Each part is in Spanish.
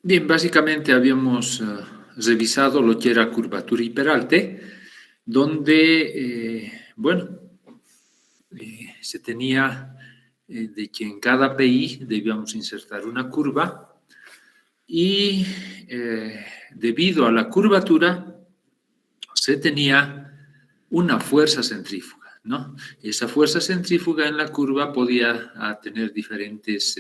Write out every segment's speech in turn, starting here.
Bien, básicamente habíamos revisado lo que era curvatura y peralte, donde, se tenía de que en cada PI debíamos insertar una curva y debido a la curvatura se tenía una fuerza centrífuga, ¿no? Esa fuerza centrífuga en la curva podía tener diferentes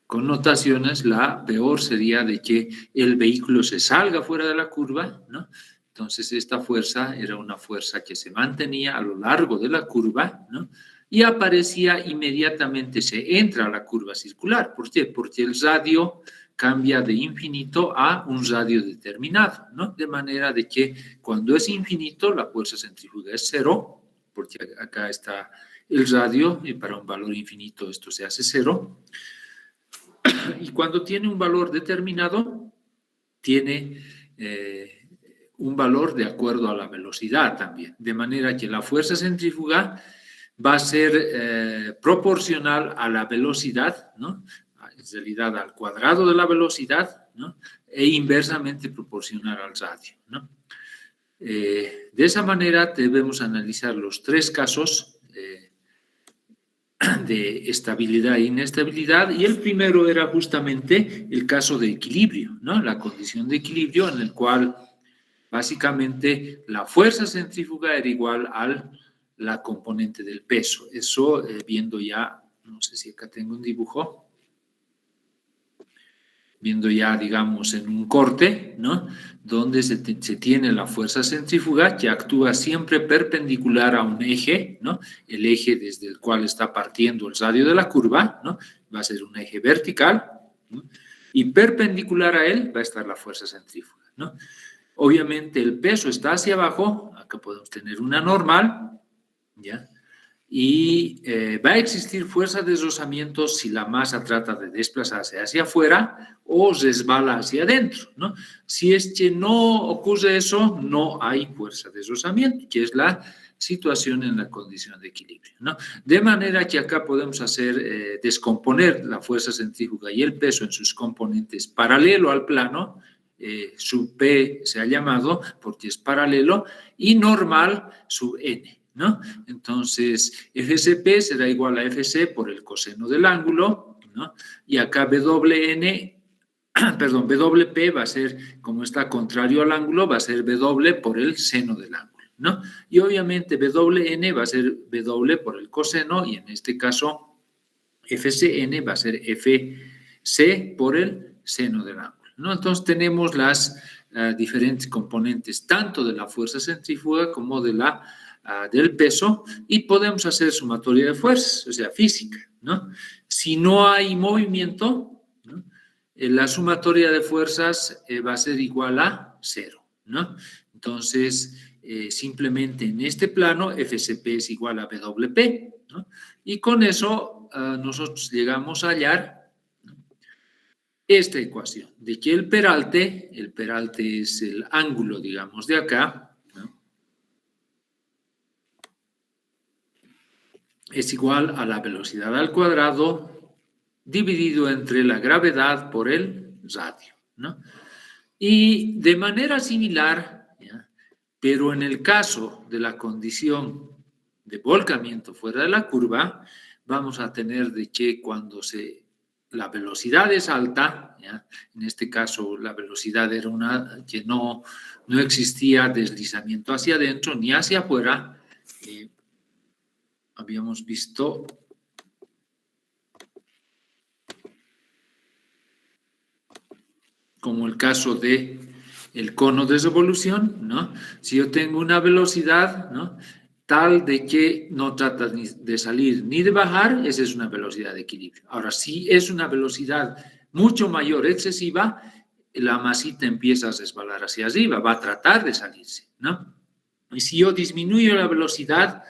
connotaciones. La peor sería de que el vehículo se salga fuera de la curva, ¿no? Entonces, esta fuerza era una fuerza que se mantenía a lo largo de la curva, ¿no? Y aparecía inmediatamente, se entra a la curva circular. ¿Por qué? Porque el radio cambia de infinito a un radio determinado, ¿no? De manera de que cuando es infinito, la fuerza centrífuga es cero, porque acá está el radio, y para un valor infinito esto se hace cero. Y cuando tiene un valor determinado, tiene un valor de acuerdo a la velocidad también. De manera que la fuerza centrífuga va a ser proporcional a la velocidad, ¿no? En realidad al cuadrado de la velocidad, ¿no? E inversamente proporcional al radio, ¿no? De esa manera debemos analizar los tres casos de estabilidad e inestabilidad, y el primero era justamente el caso de equilibrio, ¿no? La condición de equilibrio en el cual básicamente la fuerza centrífuga era igual a la componente del peso. Eso viendo ya, no sé si acá tengo un dibujo, viendo ya, digamos, en un corte, ¿no? Donde se tiene la fuerza centrífuga que actúa siempre perpendicular a un eje, ¿no? El eje desde el cual está partiendo el radio de la curva, ¿no? Va a ser un eje vertical, ¿no? Y perpendicular a él va a estar la fuerza centrífuga, ¿no? Obviamente el peso está hacia abajo, acá podemos tener una normal, ¿ya? Y va a existir fuerza de deslizamiento si la masa trata de desplazarse hacia afuera o resbala hacia adentro, ¿no? Si es que no ocurre eso, no hay fuerza de deslizamiento, que es la situación en la condición de equilibrio, ¿no? De manera que acá podemos hacer, descomponer la fuerza centrífuga y el peso en sus componentes paralelo al plano, sub P se ha llamado porque es paralelo, y normal sub N, ¿no? Entonces, FCP será igual a FC por el coseno del ángulo, ¿no? Y acá WN, perdón, WP va a ser, como está contrario al ángulo, va a ser W por el seno del ángulo, ¿no? Y obviamente WN va a ser W por el coseno, y en este caso FCN va a ser FC por el seno del ángulo, ¿no? Entonces tenemos las diferentes componentes tanto de la fuerza centrífuga como de del peso, y podemos hacer sumatoria de fuerzas, o sea, física, ¿no? Si no hay movimiento, ¿no? La sumatoria de fuerzas va a ser igual a cero, ¿no? Entonces, simplemente en este plano, FCP es igual a WP, ¿no? Y con eso nosotros llegamos a hallar, ¿no?, esta ecuación, de que el peralte es el ángulo, digamos, de acá, ¿no?, es igual a la velocidad al cuadrado dividido entre la gravedad por el radio, ¿no? Y de manera similar, ¿ya?, pero en el caso de la condición de volcamiento fuera de la curva, vamos a tener de que cuando la velocidad es alta, ¿ya?, en este caso la velocidad era una que no existía deslizamiento hacia adentro ni hacia afuera. Habíamos visto como el caso de el cono de revolución, ¿no? Si yo tengo una velocidad, ¿no?, tal de que no trata ni de salir ni de bajar, esa es una velocidad de equilibrio. Ahora, si es una velocidad mucho mayor, excesiva, la masita empieza a resbalar hacia arriba, va a tratar de salirse, ¿no? Y si yo disminuyo la velocidad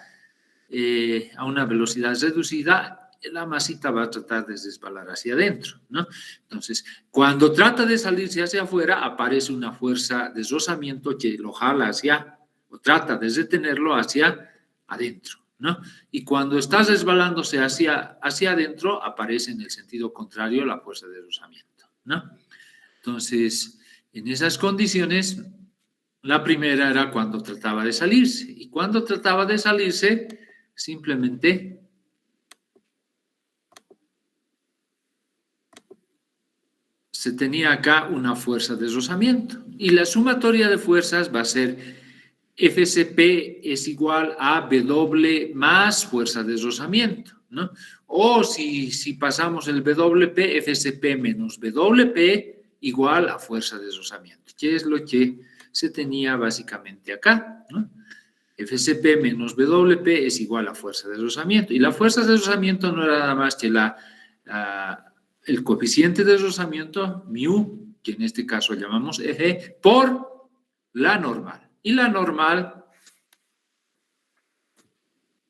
a una velocidad reducida, la masita va a tratar de resbalar hacia adentro, ¿no? Entonces, cuando trata de salirse hacia afuera, aparece una fuerza de rozamiento que lo jala hacia, o trata de detenerlo hacia adentro, ¿no? Y cuando está resbalándose hacia adentro, aparece en el sentido contrario la fuerza de rozamiento, ¿no? Entonces, en esas condiciones, la primera era cuando trataba de salirse. Y cuando trataba de salirse, simplemente se tenía acá una fuerza de rozamiento. Y la sumatoria de fuerzas va a ser FCP es igual a W más fuerza de rozamiento, ¿no? O si pasamos el WP, FCP menos WP igual a fuerza de rozamiento, que es lo que se tenía básicamente acá, ¿no? FCP menos WP es igual a fuerza de rozamiento. Y la fuerza de rozamiento no era nada más que el coeficiente de rozamiento, mu, que en este caso llamamos F, por la normal. Y la normal,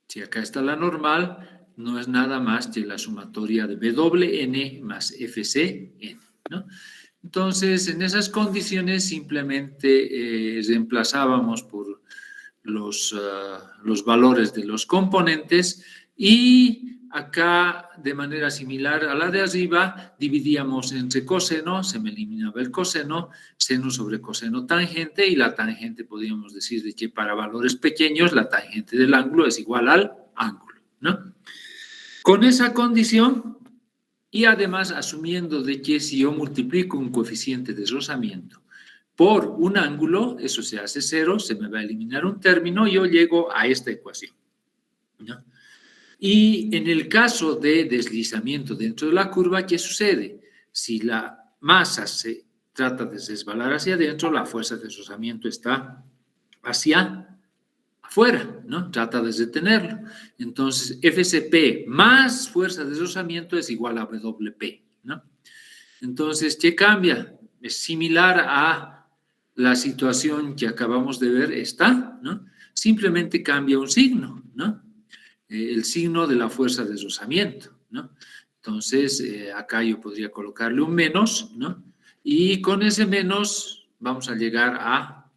si acá está la normal, no es nada más que la sumatoria de WN más FCN, ¿no? Entonces, en esas condiciones simplemente reemplazábamos por los valores de los componentes y acá, de manera similar a la de arriba, dividíamos entre coseno, se me eliminaba el coseno, seno sobre coseno tangente, y la tangente podríamos decir de que para valores pequeños la tangente del ángulo es igual al ángulo, ¿no? Con esa condición, y además asumiendo de que si yo multiplico un coeficiente de rozamiento por un ángulo, eso se hace cero, se me va a eliminar un término y yo llego a esta ecuación, ¿no? Y en el caso de deslizamiento dentro de la curva, ¿qué sucede? Si la masa se trata de resbalar hacia adentro, la fuerza de rozamiento está hacia afuera, ¿no? Trata de detenerlo. Entonces, FCP más fuerza de rozamiento es igual a WP, ¿no? Entonces, ¿qué cambia? Es similar a la situación que acabamos de ver, esta, ¿no? Simplemente cambia un signo, ¿no? El signo de la fuerza de rozamiento, ¿no? Entonces, acá yo podría colocarle un menos, ¿no? Y con ese menos vamos a llegar a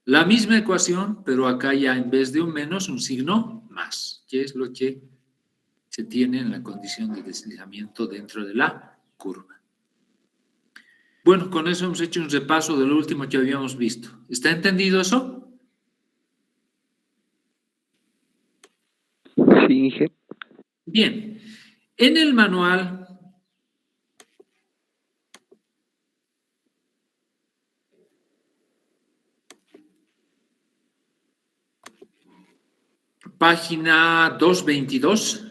la misma ecuación, pero acá ya en vez de un menos, un signo más, que es lo que se tiene en la condición de deslizamiento dentro de la curva. Bueno, con eso hemos hecho un repaso de lo último que habíamos visto. ¿Está entendido eso? Sí, Inge. Bien. En el manual página 222,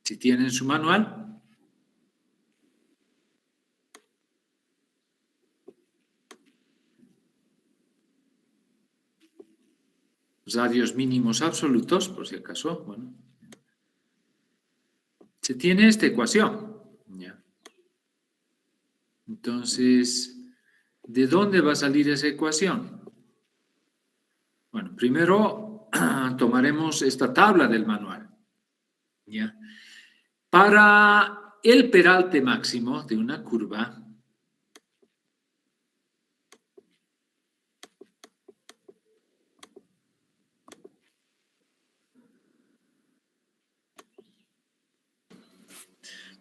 si tienen su manual. Radios mínimos absolutos, por si acaso, bueno. Se tiene esta ecuación, ¿ya? Entonces, ¿de dónde va a salir esa ecuación? Bueno, primero tomaremos esta tabla del manual, ¿ya? Para el peralte máximo de una curva,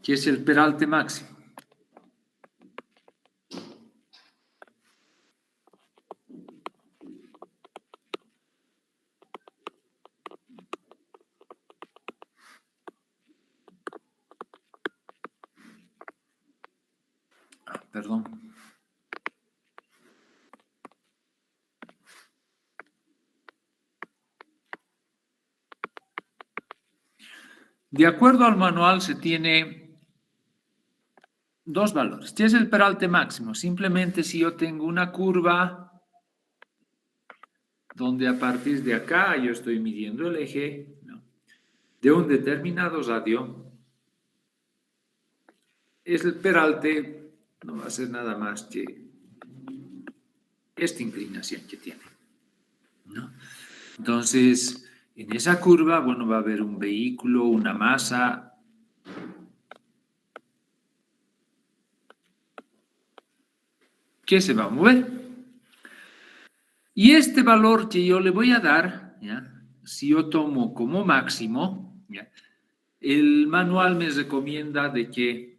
¿qué es el peralte máximo? Perdón. De acuerdo al manual se tiene dos valores. ¿Qué es el peralte máximo? Simplemente si yo tengo una curva donde a partir de acá yo estoy midiendo el eje, ¿no?, de un determinado radio, es el peralte, no va a ser nada más que esta inclinación que tiene, ¿no? Entonces, en esa curva, bueno, va a haber un vehículo, una masa que se va a mover. Y este valor que yo le voy a dar, ¿ya?, si yo tomo como máximo, ¿ya?, el manual me recomienda de que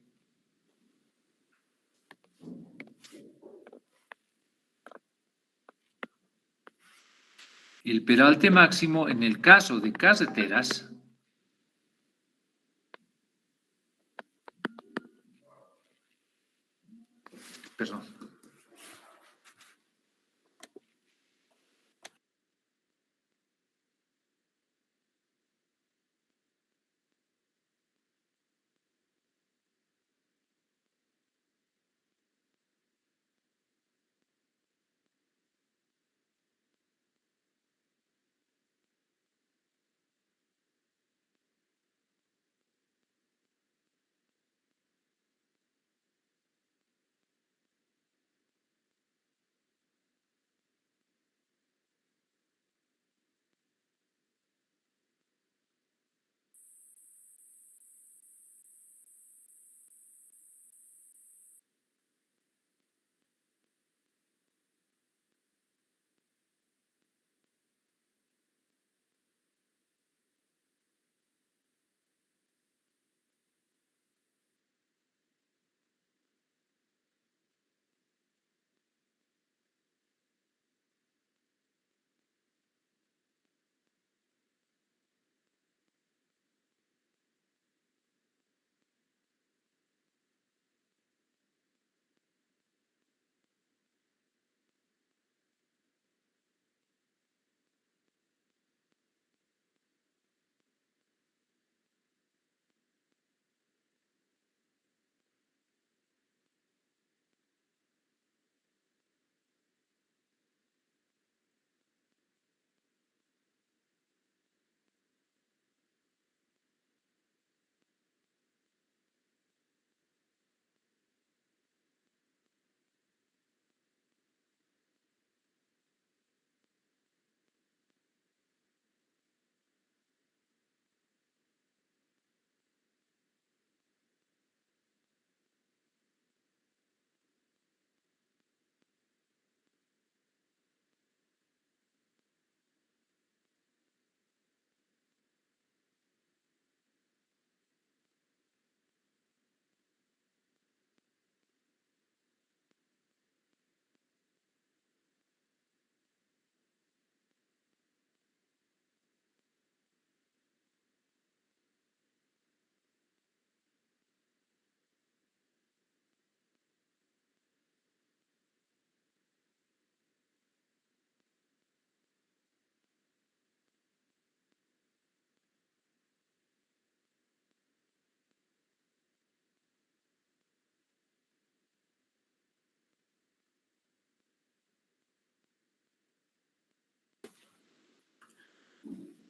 El peralte máximo en el caso de carreteras, perdón,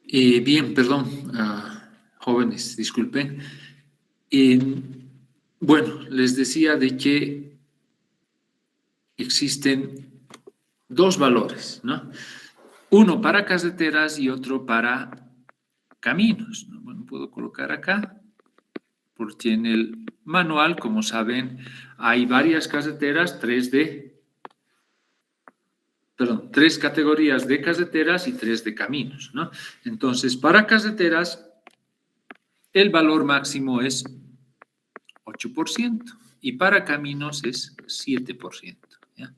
bien, perdón, jóvenes, disculpen. Bueno, les decía de que existen dos valores, ¿no? Uno para carreteras y otro para caminos, ¿no? Bueno, puedo colocar acá, porque en el manual, como saben, hay varias carreteras, tres categorías de carreteras y tres de caminos, ¿no? Entonces, para carreteras, el valor máximo es 8% y para caminos es 7%. ¿Ya?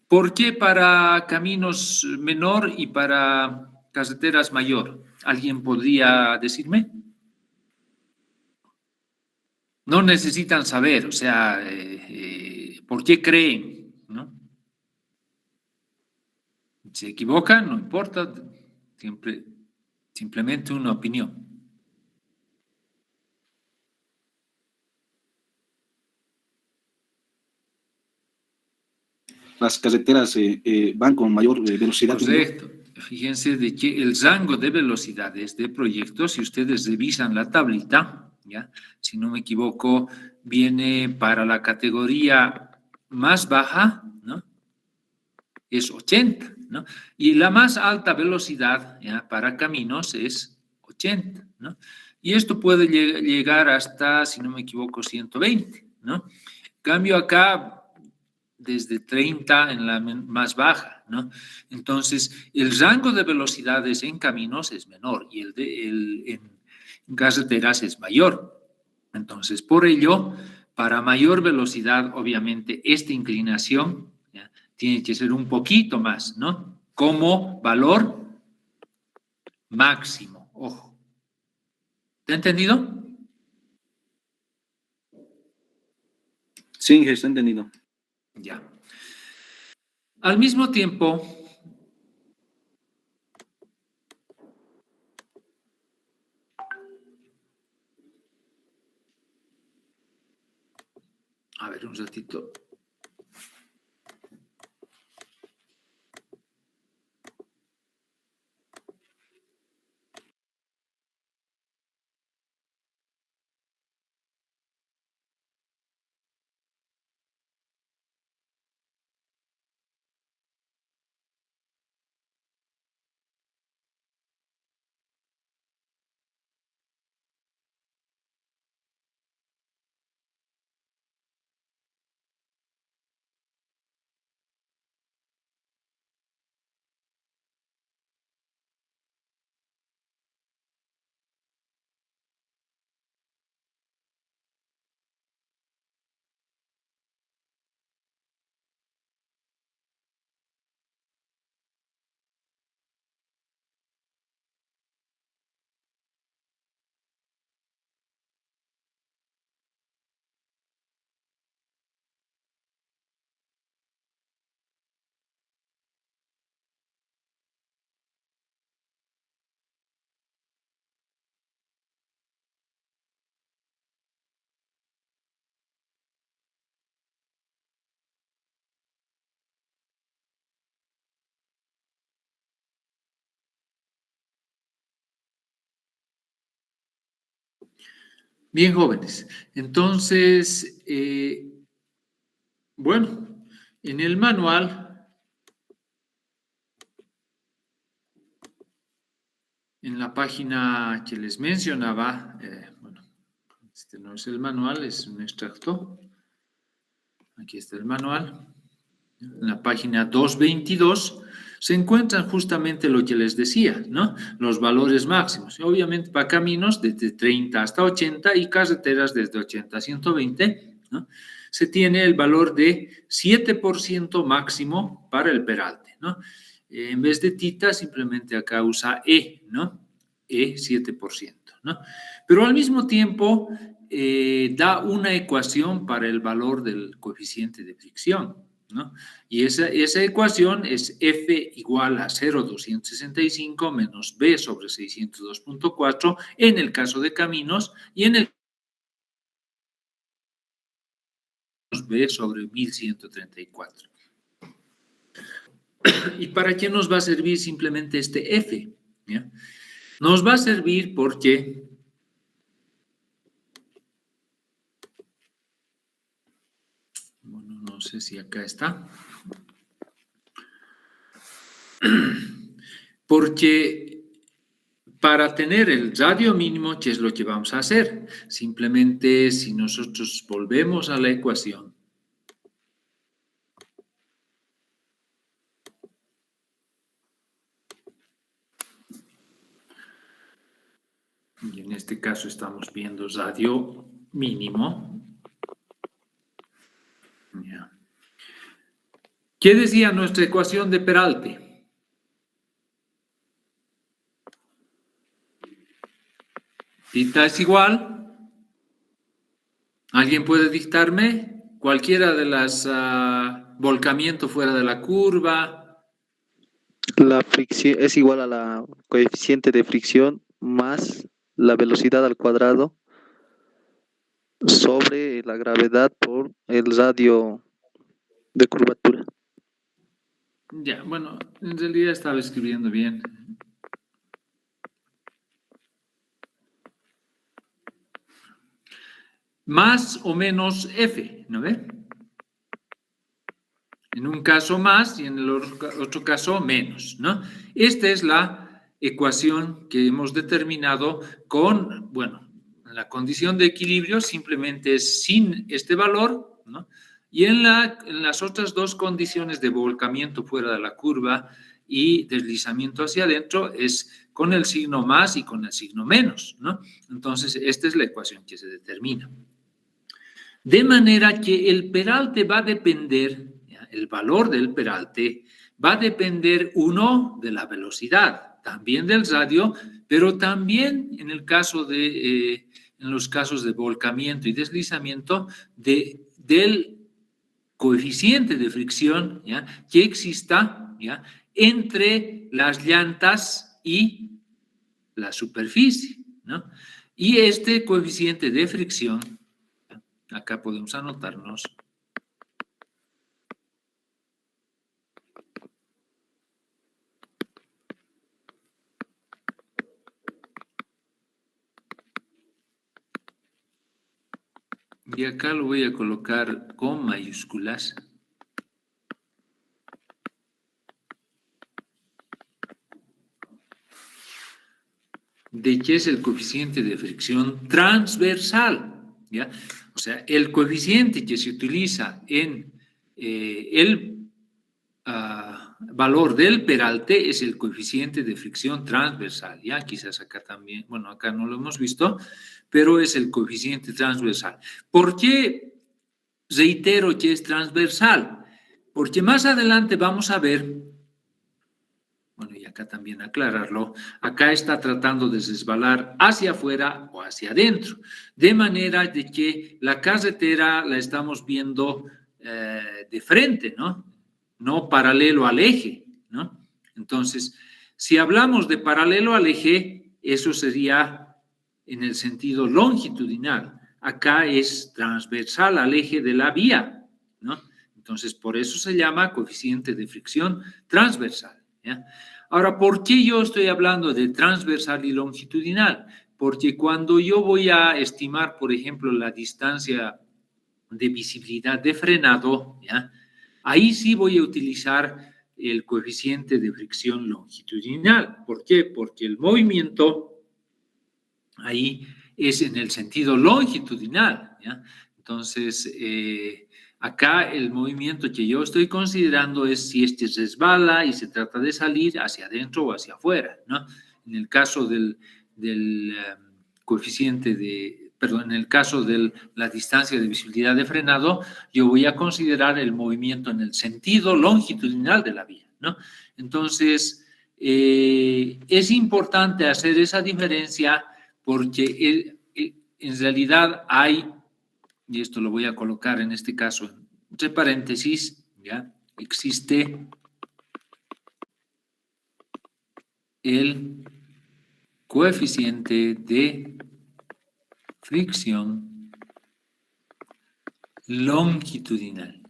¿Por qué para caminos menor y para carreteras mayor? ¿Alguien podría decirme? No necesitan saber, o sea, ¿por qué creen? ¿No? Se equivocan, no importa, simplemente una opinión. Las carreteras van con mayor velocidad. Correcto. Fíjense de que el rango de velocidades de proyectos, si ustedes revisan la tablita, ¿ya? Si no me equivoco, viene para la categoría más baja, ¿no? Es 80, ¿no? Y la más alta velocidad, ¿ya? Para caminos es 80, ¿no? Y esto puede llegar hasta, si no me equivoco, 120, ¿no? Cambio acá desde 30 en la más baja, ¿no? Entonces, el rango de velocidades en caminos es menor y en carreteras es mayor. Entonces, por ello, para mayor velocidad, obviamente, esta inclinación, ¿ya? Tiene que ser un poquito más, ¿no? Como valor, máximo, ojo. ¿Te ha entendido? Sí, está entendido. Ya. Al mismo tiempo, a ver, un ratito. Bien, jóvenes. Entonces, bueno, en el manual, en la página que les mencionaba, bueno, este no es el manual, es un extracto. Aquí está el manual. En la página 222 se encuentran justamente lo que les decía, ¿no? Los valores máximos. Y obviamente para caminos desde 30 hasta 80 y carreteras desde 80 a 120, ¿no? Se tiene el valor de 7% máximo para el peralte, ¿no? En vez de tita, simplemente acá usa E, ¿no? E 7%, ¿no? Pero al mismo tiempo da una ecuación para el valor del coeficiente de fricción, ¿no? Y esa ecuación es F igual a 0,265 menos B sobre 602.4 en el caso de caminos y en el B sobre 1134. ¿Y para qué nos va a servir simplemente este F? ¿Ya? Nos va a servir porque bueno, no sé si acá está. Porque para tener el radio mínimo, ¿qué es lo que vamos a hacer? Simplemente si nosotros volvemos a la ecuación, y en este caso estamos viendo radio mínimo. Ya. ¿Qué decía nuestra ecuación de peralte? Tita es igual. ¿Alguien puede dictarme? Cualquiera de las volcamiento fuera de la curva. La fricción es igual a la coeficiente de fricción más la velocidad al cuadrado sobre la gravedad por el radio de curvatura. Ya, bueno, en realidad estaba escribiendo bien. Más o menos F, ¿no ve? En un caso más y en el otro caso menos, ¿no? Esta es la ecuación que hemos determinado con, bueno, la condición de equilibrio simplemente es sin este valor, ¿no? Y en las otras dos condiciones de volcamiento fuera de la curva y deslizamiento hacia adentro es con el signo más y con el signo menos, ¿no? Entonces, esta es la ecuación que se determina. De manera que el peralte va a depender, el valor del peralte va a depender, uno, de la velocidad, también del radio, pero también en el caso en los casos de volcamiento y deslizamiento, del coeficiente de fricción, ¿ya?, que exista, ¿ya?, entre las llantas y la superficie, ¿no? Y este coeficiente de fricción, acá podemos anotarnos, y acá lo voy a colocar con mayúsculas. De que es el coeficiente de fricción transversal, ¿ya? O sea, el coeficiente que se utiliza en el valor del peralte es el coeficiente de fricción transversal, ¿ya? Quizás acá también, bueno, acá no lo hemos visto, pero es el coeficiente transversal. ¿Por qué reitero que es transversal? Porque más adelante vamos a ver, bueno, y acá también aclararlo, acá está tratando de resbalar hacia afuera o hacia adentro, de manera de que la carretera la estamos viendo de frente, ¿no? No paralelo al eje, ¿no? Entonces, si hablamos de paralelo al eje, eso sería en el sentido longitudinal. Acá es transversal al eje de la vía, ¿no? Entonces, por eso se llama coeficiente de fricción transversal, ¿ya? Ahora, ¿por qué yo estoy hablando de transversal y longitudinal? Porque cuando yo voy a estimar, por ejemplo, la distancia de visibilidad de frenado, ¿ya?, ahí sí voy a utilizar el coeficiente de fricción longitudinal. ¿Por qué? Porque el movimiento ahí es en el sentido longitudinal, ¿ya? Entonces, acá el movimiento que yo estoy considerando es si este resbala y se trata de salir hacia adentro o hacia afuera, ¿no? En el caso del coeficiente en el caso de la distancia de visibilidad de frenado, yo voy a considerar el movimiento en el sentido longitudinal de la vía, ¿no? Entonces, es importante hacer esa diferencia porque en realidad hay, y esto lo voy a colocar en este caso entre paréntesis, ¿ya?, existe el coeficiente de fricción longitudinal.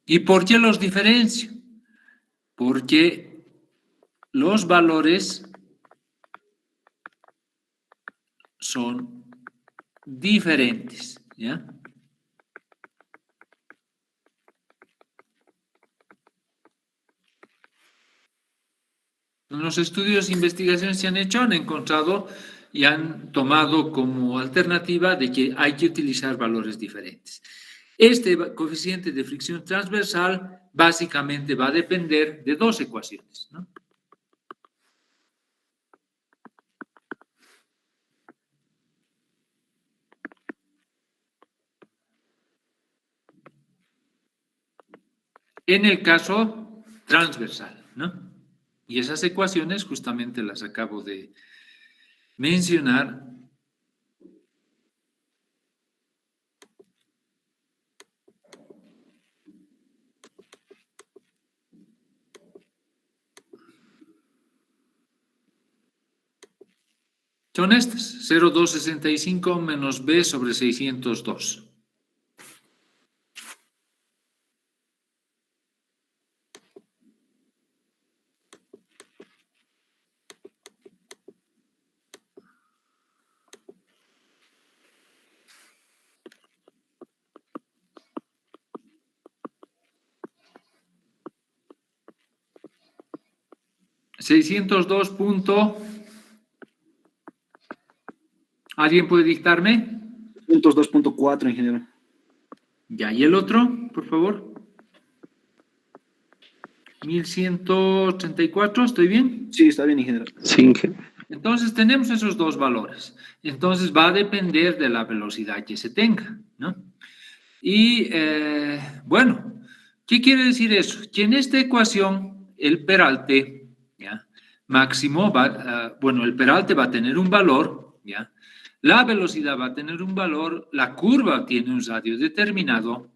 ¿Y por qué los diferencio? Porque los valores son diferentes, ¿ya? En los estudios e investigaciones que se han hecho, han encontrado y han tomado como alternativa de que hay que utilizar valores diferentes. Este coeficiente de fricción transversal básicamente va a depender de dos ecuaciones, ¿no? En el caso transversal, ¿no? Y esas ecuaciones justamente las acabo de mencionar. Son estas, 0,265 menos B sobre 602. ¿Alguien puede dictarme? 602.4, ingeniero. Ya, ¿y el otro, por favor? 1134, ¿estoy bien? Sí, está bien, ingeniero. Sí, ingeniero. Entonces tenemos esos dos valores. Entonces va a depender de la velocidad que se tenga, ¿no? Y bueno, ¿qué quiere decir eso? Que en esta ecuación el peralte, ¿ya? Máximo el peralte va a tener un valor, ¿ya? La velocidad va a tener un valor, la curva tiene un radio determinado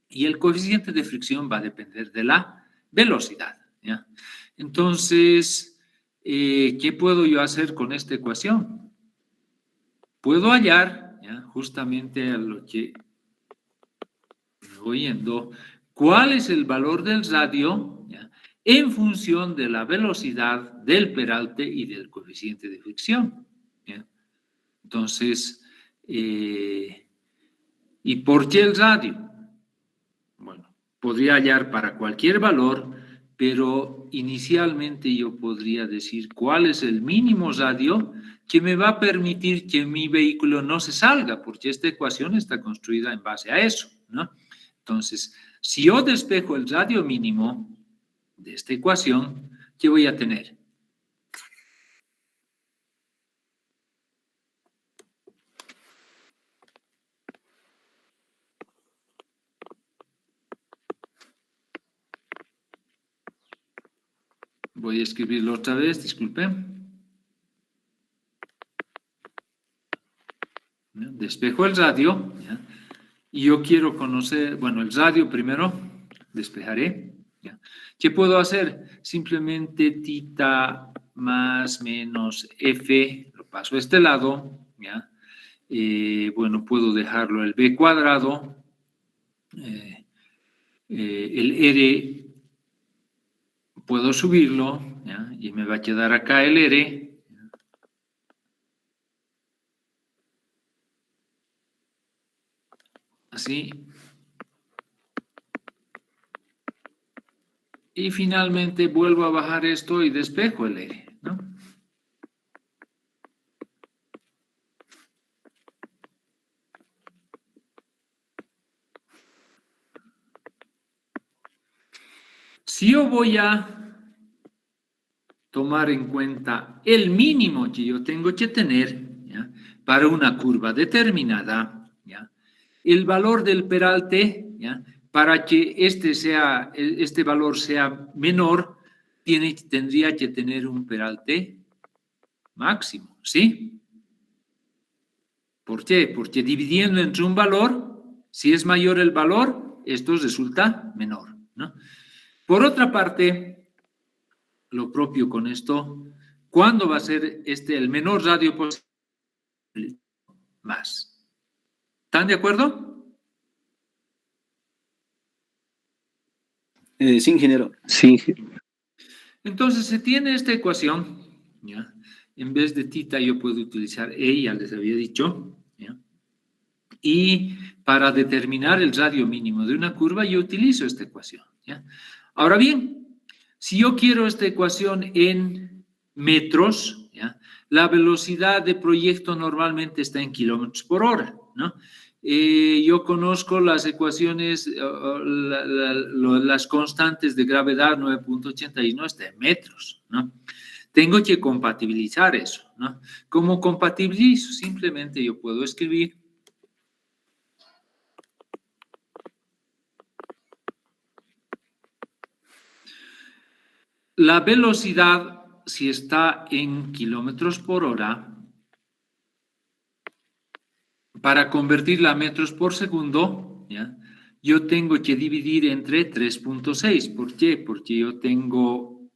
y el coeficiente de fricción va a depender de la velocidad, ¿ya? Entonces, ¿qué puedo yo hacer con esta ecuación? Puedo hallar, ¿ya? Justamente a lo que me voy yendo, ¿cuál es el valor del radio, ¿ya? En función de la velocidad del peralte y del coeficiente de fricción, ¿ya? Entonces, ¿y por qué el radio? Bueno, podría hallar para cualquier valor, pero inicialmente yo podría decir cuál es el mínimo radio que me va a permitir que mi vehículo no se salga, porque esta ecuación está construida en base a eso, ¿no? Entonces, si yo despejo el radio mínimo de esta ecuación, ¿qué voy a tener? Voy a escribirlo otra vez, disculpen. Despejo el radio, ¿ya? Y yo quiero conocer, bueno, el radio primero, despejaré, ¿ya? ¿Qué puedo hacer? Simplemente tita más menos f, lo paso a este lado, ¿ya? Bueno, puedo dejarlo el b cuadrado, el r puedo subirlo, ¿ya? Y me va a quedar acá el r, ¿ya? Así. Y finalmente vuelvo a bajar esto y despejo el R, ¿no? Si yo voy a tomar en cuenta el mínimo que yo tengo que tener, ¿ya? Para una curva determinada, ¿ya? El valor del peralte, ¿ya? Para que este valor sea menor, tendría que tener un peralte máximo, ¿sí? ¿Por qué? Porque dividiendo entre un valor, si es mayor el valor, esto resulta menor, ¿no? Por otra parte, lo propio con esto, ¿cuándo va a ser el menor radio posible? Más. ¿Están de acuerdo? Sí, ingeniero. Sí, Entonces, se tiene esta ecuación, ¿ya? En vez de tita yo puedo utilizar E, ya les había dicho, ¿ya? Y para determinar el radio mínimo de una curva yo utilizo esta ecuación, ¿ya? Ahora bien, si yo quiero esta ecuación en metros, ¿ya? La velocidad de proyecto normalmente está en kilómetros por hora, ¿no? Yo conozco las ecuaciones, las constantes de gravedad 9.81 está en metros, ¿no? Tengo que compatibilizar eso, ¿no? ¿Cómo compatibilizo? Simplemente yo puedo escribir la velocidad, si está en kilómetros por hora, para convertirla a metros por segundo, ¿ya? Yo tengo que dividir entre 3.6. ¿Por qué? Porque yo tengo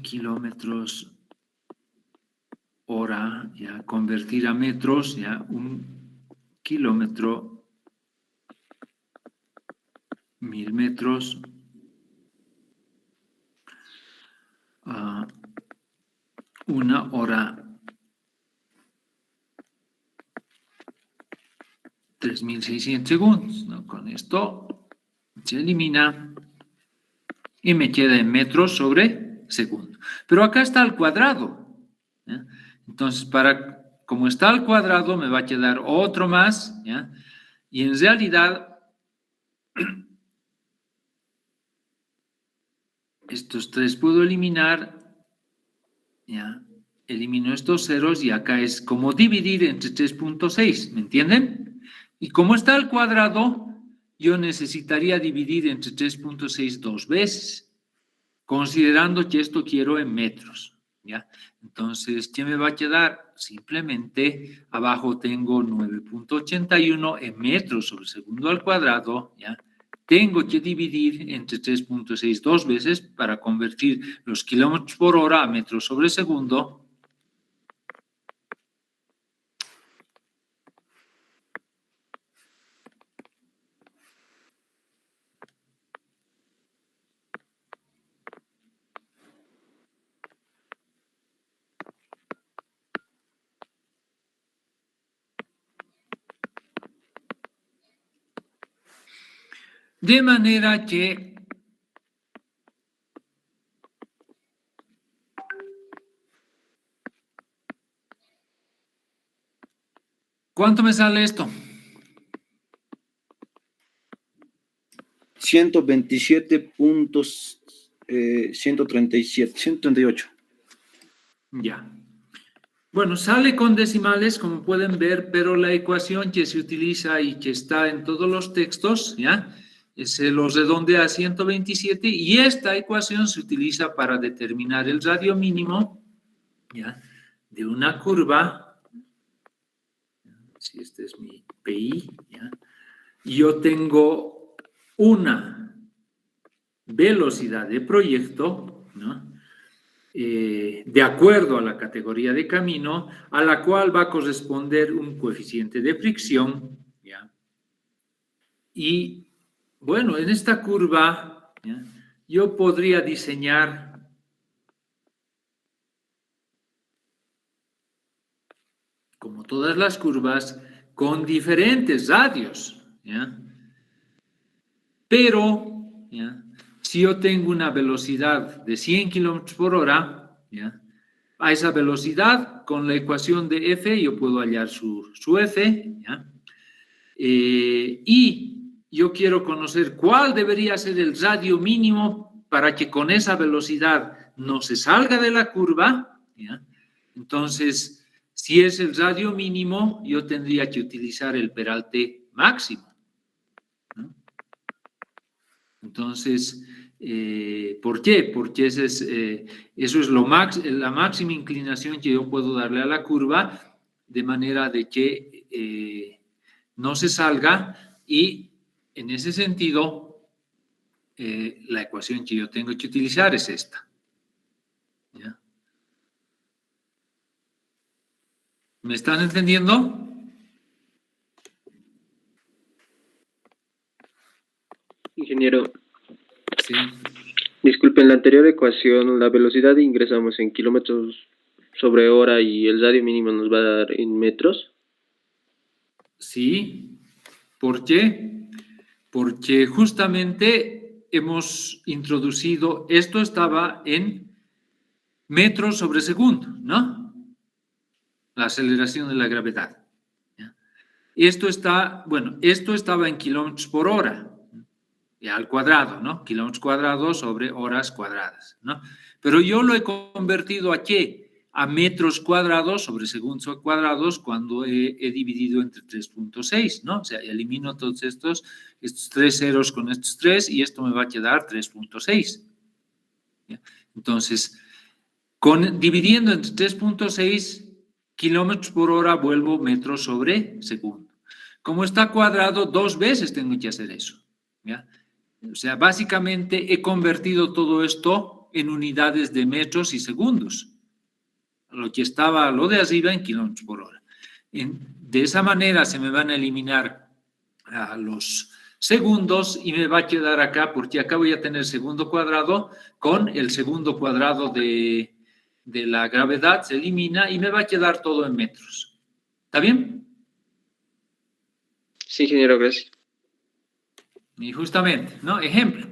kilómetros hora, ¿ya? Convertir a metros, ¿ya? Un kilómetro, 1000 metros, una hora, 3600 segundos, ¿no? Con esto se elimina y me queda en metros sobre segundo. Pero acá está al cuadrado, ¿ya? Entonces, como está al cuadrado, me va a quedar otro más, ¿ya? Y en realidad, estos tres puedo eliminar, ¿ya? Elimino estos ceros y acá es como dividir entre 3.6, ¿me entienden? Y como está al cuadrado, yo necesitaría dividir entre 3.6 dos veces, considerando que esto quiero en metros, ¿ya? Entonces, ¿qué me va a quedar? Simplemente abajo tengo 9.81 en metros sobre segundo al cuadrado, ¿ya? Tengo que dividir entre 3.6 dos veces para convertir los kilómetros por hora a metros sobre segundo. De manera que ¿cuánto me sale esto? 128. Ya. Bueno, sale con decimales, como pueden ver, pero la ecuación que se utiliza y que está en todos los textos, ¿ya? Se los redondea a 127 y esta ecuación se utiliza para determinar el radio mínimo, ¿ya? De una curva. Si este es mi PI, ¿ya? Yo tengo una velocidad de proyecto, ¿no? De acuerdo a la categoría de camino, a la cual va a corresponder un coeficiente de fricción, ¿ya? Y bueno, en esta curva, ¿ya? Yo podría diseñar como todas las curvas con diferentes radios, ¿ya? Pero, ¿ya? Si yo tengo una velocidad de 100 kilómetros por hora, ¿ya? A esa velocidad, con la ecuación de F, yo puedo hallar su F, ¿ya? Y yo quiero conocer cuál debería ser el radio mínimo para que con esa velocidad no se salga de la curva, ¿ya? Entonces, si es el radio mínimo, yo tendría que utilizar el peralte máximo, ¿no? Entonces, ¿por qué? Porque eso es la máxima inclinación que yo puedo darle a la curva, de manera de que no se salga, y en ese sentido, la ecuación que yo tengo que utilizar es esta, ¿ya? ¿Me están entendiendo? Ingeniero, Sí. disculpe, en la anterior ecuación la velocidad ingresamos en kilómetros sobre hora y el radio mínimo nos va a dar en metros. Sí. ¿Por qué? Porque justamente hemos introducido, esto estaba en metros sobre segundo, ¿no? La aceleración de la gravedad, ¿ya? Esto estaba en kilómetros por hora, ya al cuadrado, ¿no? Kilómetros cuadrados sobre horas cuadradas, ¿no? Pero yo lo he convertido ¿a qué? A metros cuadrados sobre segundos cuadrados cuando he dividido entre 3.6, ¿no? O sea, elimino todos estos tres ceros con estos tres y esto me va a quedar 3.6. Entonces, dividiendo entre 3.6 kilómetros por hora vuelvo metros sobre segundo. Como está cuadrado, dos veces tengo que hacer eso, ¿ya? O sea, básicamente he convertido todo esto en unidades de metros y segundos. Lo que estaba lo de arriba en kilómetros por hora. De esa manera se me van a eliminar los segundos y me va a quedar acá, porque acá voy a tener segundo cuadrado con el segundo cuadrado de la gravedad, se elimina y me va a quedar todo en metros. ¿Está bien? Sí, ingeniero, gracias. Y justamente, ¿no? Ejemplo.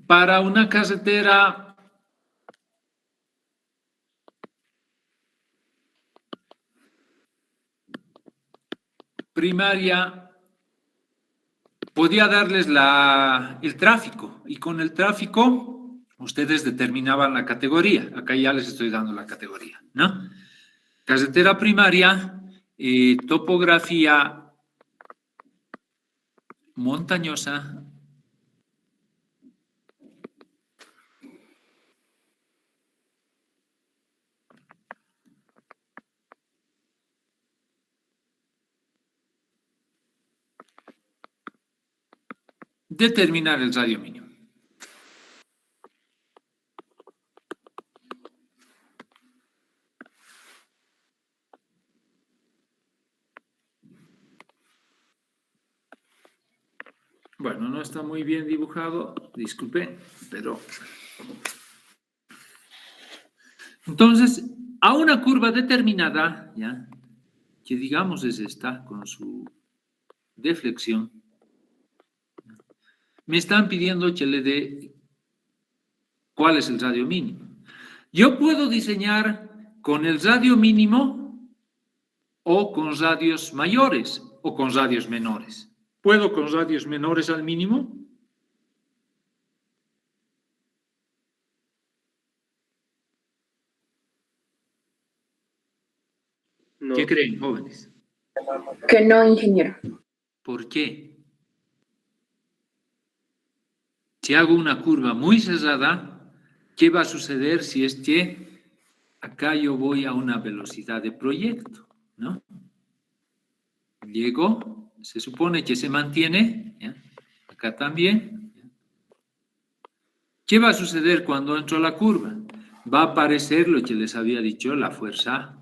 Para una carretera primaria, podía darles el tráfico, y con el tráfico ustedes determinaban la categoría. Acá ya les estoy dando la categoría, ¿no? Carretera primaria, topografía montañosa, determinar el radio mínimo. Bueno, no está muy bien dibujado, disculpe, pero... Entonces, a una curva determinada, ¿ya? Que digamos es esta, con su deflexión, me están pidiendo que le dé cuál es el radio mínimo. Yo puedo diseñar con el radio mínimo o con radios mayores o con radios menores. ¿Puedo con radios menores al mínimo? No. ¿Qué creen, jóvenes? Que no, ingeniero. ¿Por qué? Si hago una curva muy cerrada, ¿qué va a suceder si es que acá yo voy a una velocidad de proyecto, ¿no? Llego, se supone que se mantiene, ¿ya? Acá también. ¿Ya? ¿Qué va a suceder cuando entro a la curva? Va a aparecer lo que les había dicho, la fuerza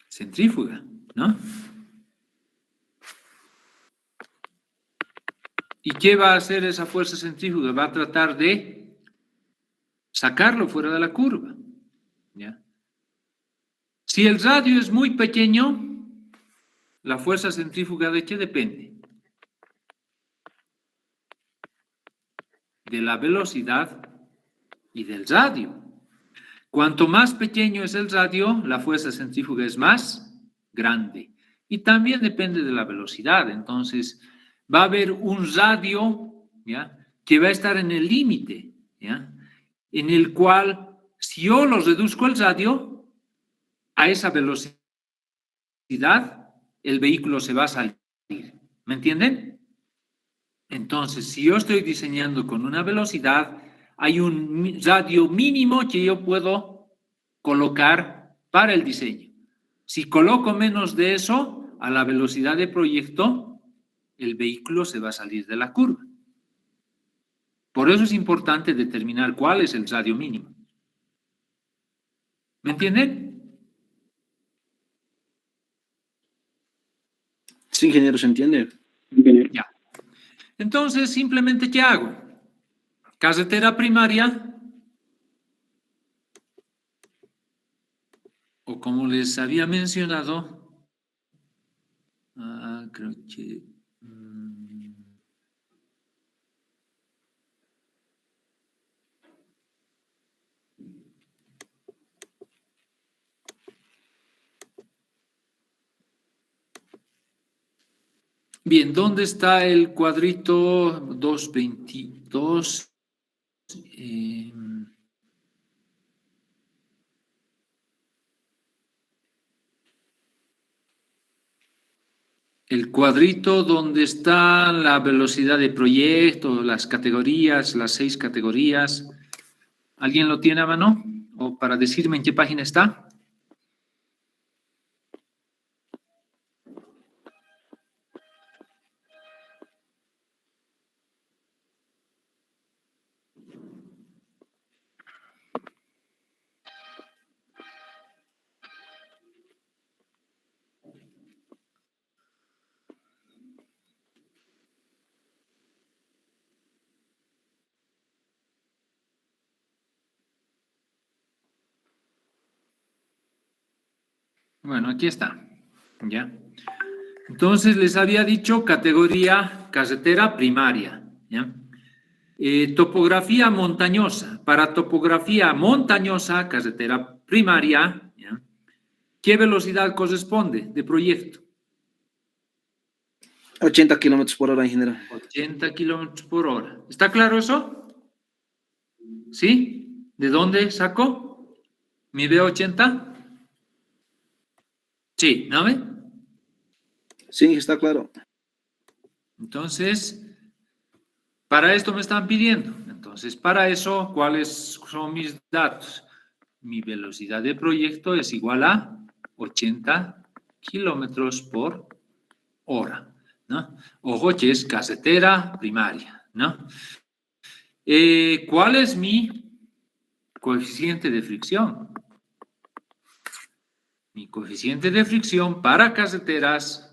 centrífuga, ¿no? ¿Y qué va a hacer esa fuerza centrífuga? Va a tratar de sacarlo fuera de la curva, ¿ya? Si el radio es muy pequeño, la fuerza centrífuga ¿de qué depende? De la velocidad y del radio. Cuanto más pequeño es el radio, la fuerza centrífuga es más grande. Y también depende de la velocidad. Entonces, va a haber un radio, ¿ya?, que va a estar en el límite, ¿ya?, en el cual, si yo lo reduzco el radio a esa velocidad, el vehículo se va a salir. ¿Me entienden? Entonces, si yo estoy diseñando con una velocidad, hay un radio mínimo que yo puedo colocar para el diseño. Si coloco menos de eso, a la velocidad de proyecto, el vehículo se va a salir de la curva. Por eso es importante determinar cuál es el radio mínimo. ¿Me entienden? Sí, ingeniero, ¿se entiende? Ya. Entonces, simplemente, ¿qué hago? Carretera primaria, o como les había mencionado, creo que... Bien, ¿dónde está el cuadrito 222? El cuadrito donde está la velocidad de proyecto, las categorías, las 6 categorías. ¿Alguien lo tiene a mano? ¿O para decirme en qué página está? Bueno, aquí está, ¿ya? Entonces, les había dicho categoría carretera primaria, ¿ya? Topografía montañosa. Para topografía montañosa, carretera primaria, ¿ya?, ¿qué velocidad corresponde de proyecto? 80 kilómetros por hora, ingeniero. 80 kilómetros por hora. ¿Está claro eso? ¿Sí? ¿De dónde saco mi B80? Sí, ¿no ve? Sí, está claro. Entonces, para esto me están pidiendo. Entonces, para eso, ¿cuáles son mis datos? Mi velocidad de proyecto es igual a 80 kilómetros por hora, ¿no? Ojo que es casetera primaria, ¿no? ¿Cuál es mi coeficiente de fricción? Mi coeficiente de fricción para caseteras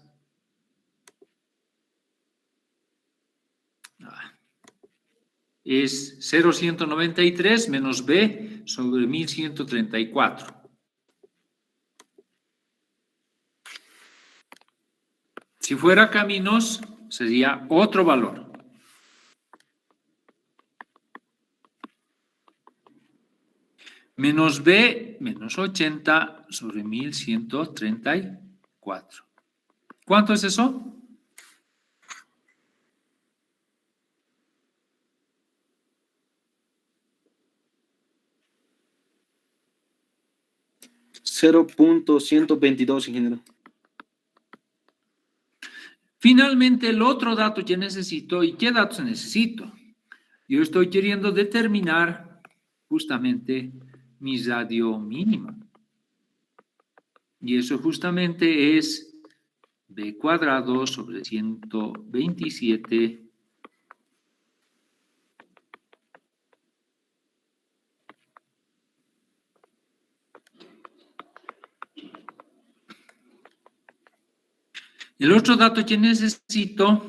es 0,193 menos B sobre 1134. Si fuera caminos, sería otro valor. Menos B, menos 80 sobre 1134. ¿Cuánto es eso? $0.122, ingeniero. Finalmente, el otro dato que necesito, ¿y qué datos necesito? Yo estoy queriendo determinar justamente mi radio mínimo. Y eso justamente es B cuadrado sobre 127 El otro dato que necesito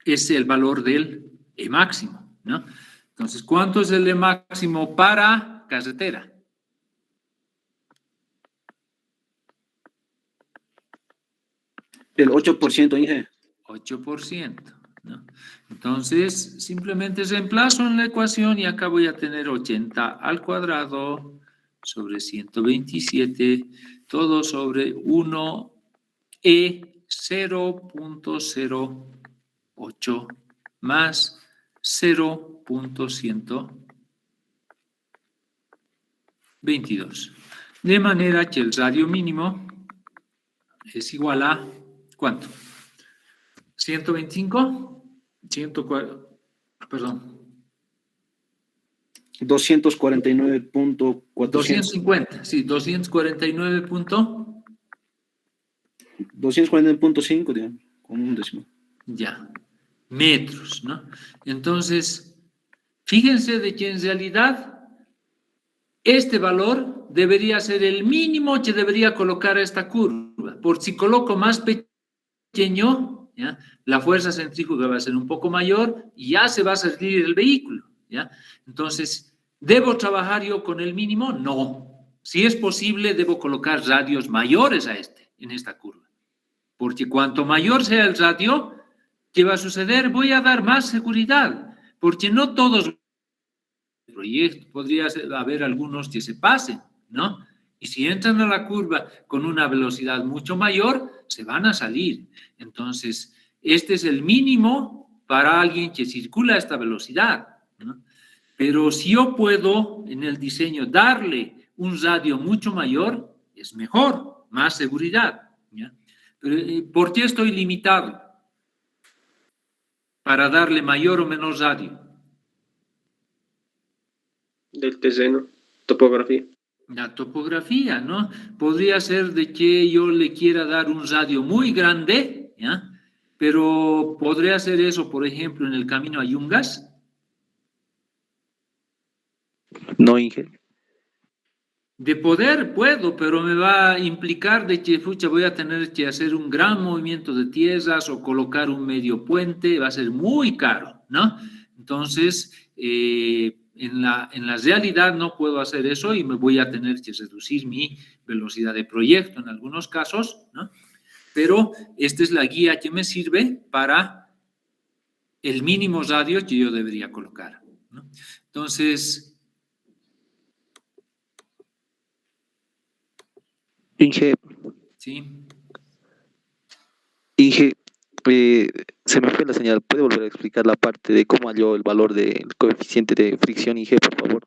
es el valor del E máximo, ¿no? Entonces, ¿cuánto es el E máximo para carretera? El 8%, ingeniero. 8%, ¿no? Entonces, simplemente reemplazo en la ecuación y acá voy a tener 80 al cuadrado sobre 127, todo sobre 1 E 0.08 más 0.122. De manera que el radio mínimo es igual a, ¿cuánto? 125, 104, perdón. 249.400. 250, sí, 249 punto, 249.5, digamos, con un décimo. ya, metros, ¿no? Entonces, fíjense de que en realidad este valor debería ser el mínimo que debería colocar a esta curva. Por si coloco más pequeño, ¿ya? La fuerza centrífuga va a ser un poco mayor y ya se va a salir el vehículo, ¿ya? Entonces, ¿debo trabajar yo con el mínimo? No. Si es posible, debo colocar radios mayores a en esta curva. Porque cuanto mayor sea el radio, ¿qué va a suceder? Voy a dar más seguridad, porque no todos los proyectos, podría haber algunos que se pasen, ¿no? Y si entran a la curva con una velocidad mucho mayor, se van a salir. Entonces, este es el mínimo para alguien que circula a esta velocidad, ¿no? Pero si yo puedo en el diseño darle un radio mucho mayor, es mejor, más seguridad, ¿ya? Pero, ¿por qué estoy limitado para darle mayor o menor radio? Del terreno, topografía. La topografía, ¿no? Podría ser de que yo le quiera dar un radio muy grande, ¿ya? Pero podría hacer eso, por ejemplo, en el camino a Yungas. No, ingeniero. De poder puedo, pero me va a implicar de que, pucha, voy a tener que hacer un gran movimiento de tierras o colocar un medio puente, va a ser muy caro, ¿no? Entonces, en la realidad no puedo hacer eso y me voy a tener que reducir mi velocidad de proyecto en algunos casos, ¿no? Pero esta es la guía que me sirve para el mínimo radio que yo debería colocar, ¿no? Entonces, Inge, sí. Inge, Se me fue la señal. ¿Puede volver a explicar la parte de cómo halló el valor del coeficiente de fricción IG, por favor?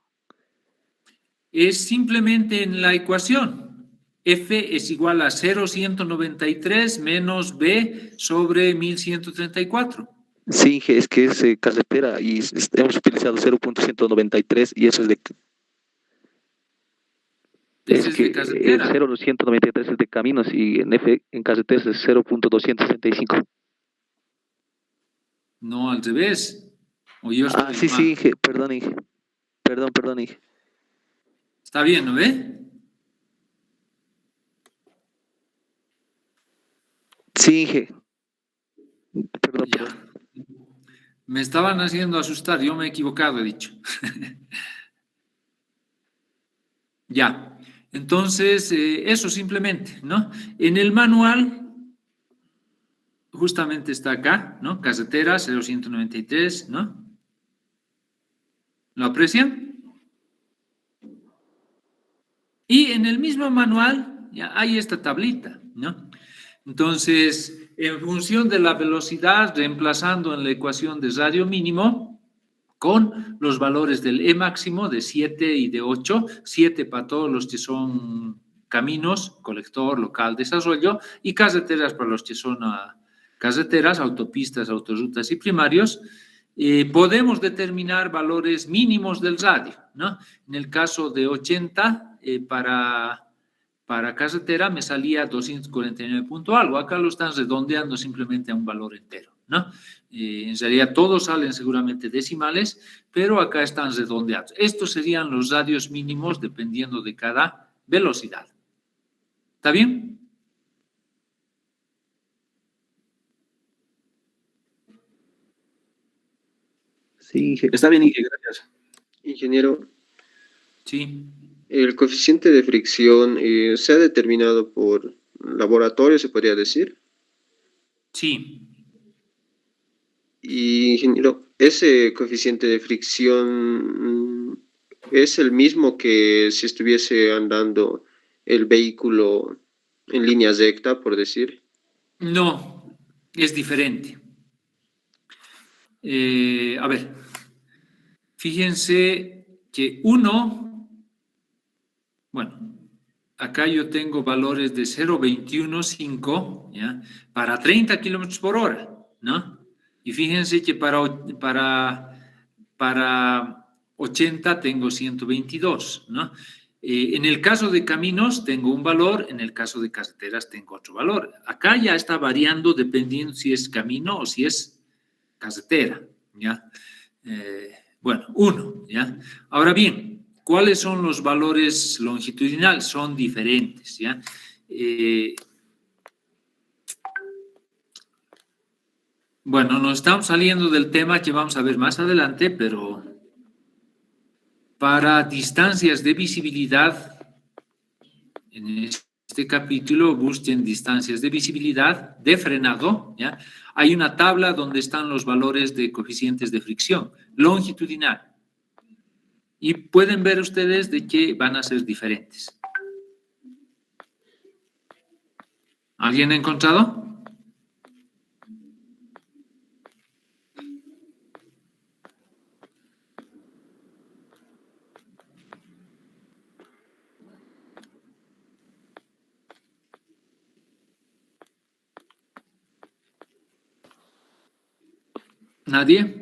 Es simplemente en la ecuación. F es igual a 0,193 menos B sobre 1134. Sí, Inge, es que es carretera y hemos utilizado 0.193 y eso es de... Ese Es es que de carretera. 0.193 es de caminos y en F en carreteras es 0.265. No, al revés. O yo estoy Sí, mal. sí, Inge, perdón, Inge. Perdón, Inge. Está bien, ¿no ve? Sí, Inge. Perdón. Ya. Me estaban haciendo asustar, yo me he equivocado, he dicho. Ya. Entonces, eso simplemente, ¿no? En el manual, justamente está acá, ¿no? Carretera 0193, ¿no? ¿Lo aprecian? Y en el mismo manual ya hay esta tablita, ¿no? Entonces, en función de la velocidad, reemplazando en la ecuación de radio mínimo con los valores del E máximo de 7 y de 8, 7 para todos los que son caminos, colector, local, desarrollo, y carreteras para los que son carreteras, autopistas, autorrutas y primarios, podemos determinar valores mínimos del radio, ¿no? En el caso de 80, para carretera me salía 249 punto algo. Acá lo están redondeando simplemente a un valor entero, ¿no? En realidad todos salen seguramente decimales, pero acá están redondeados. Estos serían los radios mínimos dependiendo de cada velocidad. ¿Está bien? Sí, Inge. Está bien, Inge, gracias. Ingeniero, Sí. el coeficiente de fricción se ha determinado por laboratorio, se podría decir. Sí. Y, ingeniero, ese coeficiente de fricción es el mismo que si estuviese andando el vehículo en línea recta, por decir. No, es diferente. A ver, fíjense que bueno, acá yo tengo valores de 0,215, ¿ya? Para 30 kilómetros por hora, ¿no? Y fíjense que para 80 tengo 122, ¿no? En el caso de caminos tengo un valor, en el caso de carreteras tengo otro valor. Acá ya está variando dependiendo si es camino o si es carretera, ¿ya? Bueno, ¿ya? Ahora bien, ¿cuáles son los valores longitudinales? Son diferentes, ¿ya? Bueno, nos estamos saliendo del tema que vamos a ver más adelante, pero para distancias de visibilidad, en este capítulo busquen distancias de visibilidad de frenado, ¿ya? Hay una tabla donde están los valores de coeficientes de fricción longitudinal. Y pueden ver ustedes de que van a ser diferentes. ¿Alguien ha encontrado? ¿Nadie?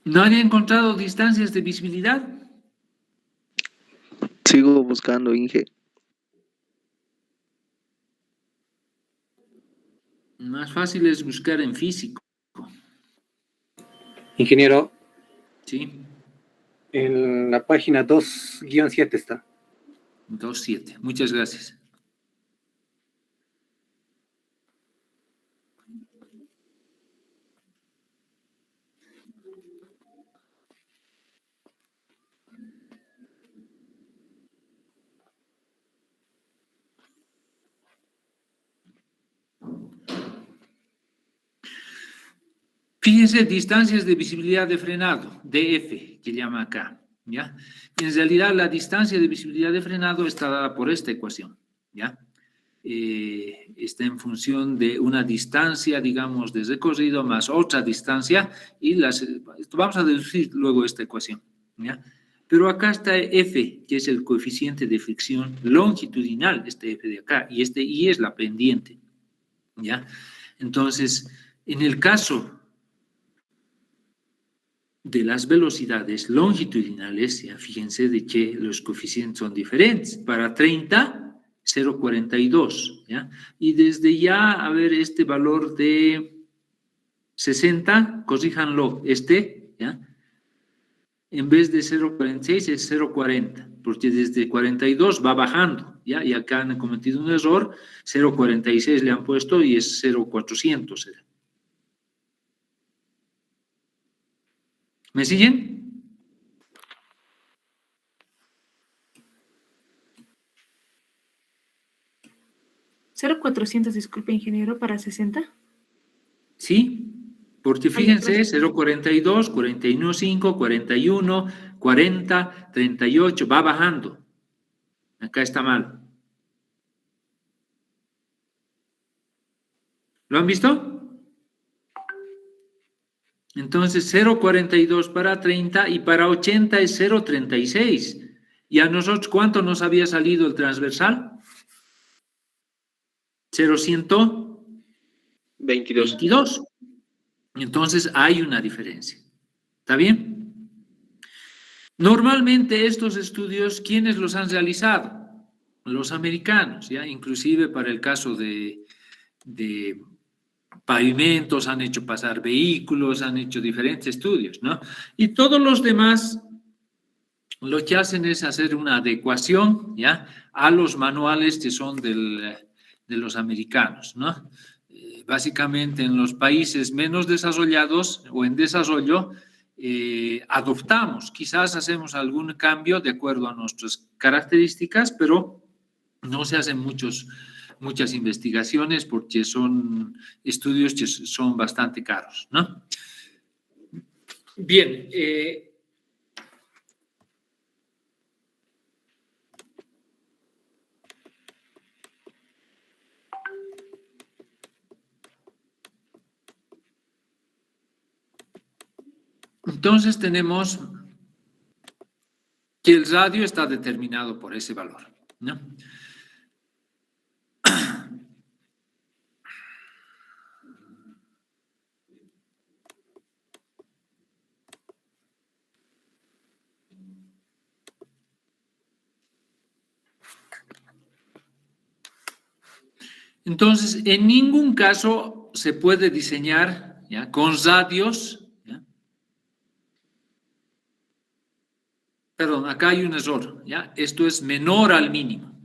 ¿Nadie ha encontrado distancias de visibilidad? Sigo buscando, Inge. Más fácil es buscar en físico, Ingeniero, ¿sí? en la página 2-7 está. 2.7. Muchas gracias. Fíjense, distancias de visibilidad de frenado, DF, que llama acá, ¿ya? En realidad, la distancia de visibilidad de frenado está dada por esta ecuación, ¿ya? Está en función de una distancia, digamos, de recorrido más otra distancia, y vamos a deducir luego esta ecuación, ¿ya? Pero acá está F, que es el coeficiente de fricción longitudinal, este F de acá, y este I es la pendiente, ¿ya? Entonces, en el caso de las velocidades longitudinales, ya fíjense de que los coeficientes son diferentes. Para 30, 0,42, ¿ya? Y desde ya, a ver, este valor de 60, corríjanlo, ¿ya? En vez de 0,46 es 0,40, porque desde 42 va bajando, ¿ya? Y acá han cometido un error, 0,46 le han puesto y es 0,400. ¿Me siguen? ¿0,400, disculpe, ingeniero, para 60? Sí, porque fíjense, 0,42, 41,5, 41, 40, 38, va bajando. Acá está mal. ¿Lo han visto? Entonces, 0,42 para 30 y para 80 es 0,36. ¿Y a nosotros cuánto nos había salido el transversal? 0,122. Entonces, hay una diferencia. ¿Está bien? Normalmente estos estudios, ¿quiénes los han realizado? Los americanos, ¿ya? Inclusive para el caso de pavimentos, han hecho pasar vehículos, han hecho diferentes estudios, ¿no? Y todos los demás lo que hacen es hacer una adecuación, ¿ya? A los manuales que son de los americanos, ¿no? Básicamente en los países menos desarrollados o en desarrollo, adoptamos, quizás hacemos algún cambio de acuerdo a nuestras características, pero no se hacen muchas investigaciones porque son estudios que son bastante caros, ¿no? Bien, entonces tenemos que el radio está determinado por ese valor, ¿no? Entonces, en ningún caso se puede diseñar, ¿ya?, con radios, ¿ya? Perdón, acá hay un error, ¿ya? Esto es menor al mínimo.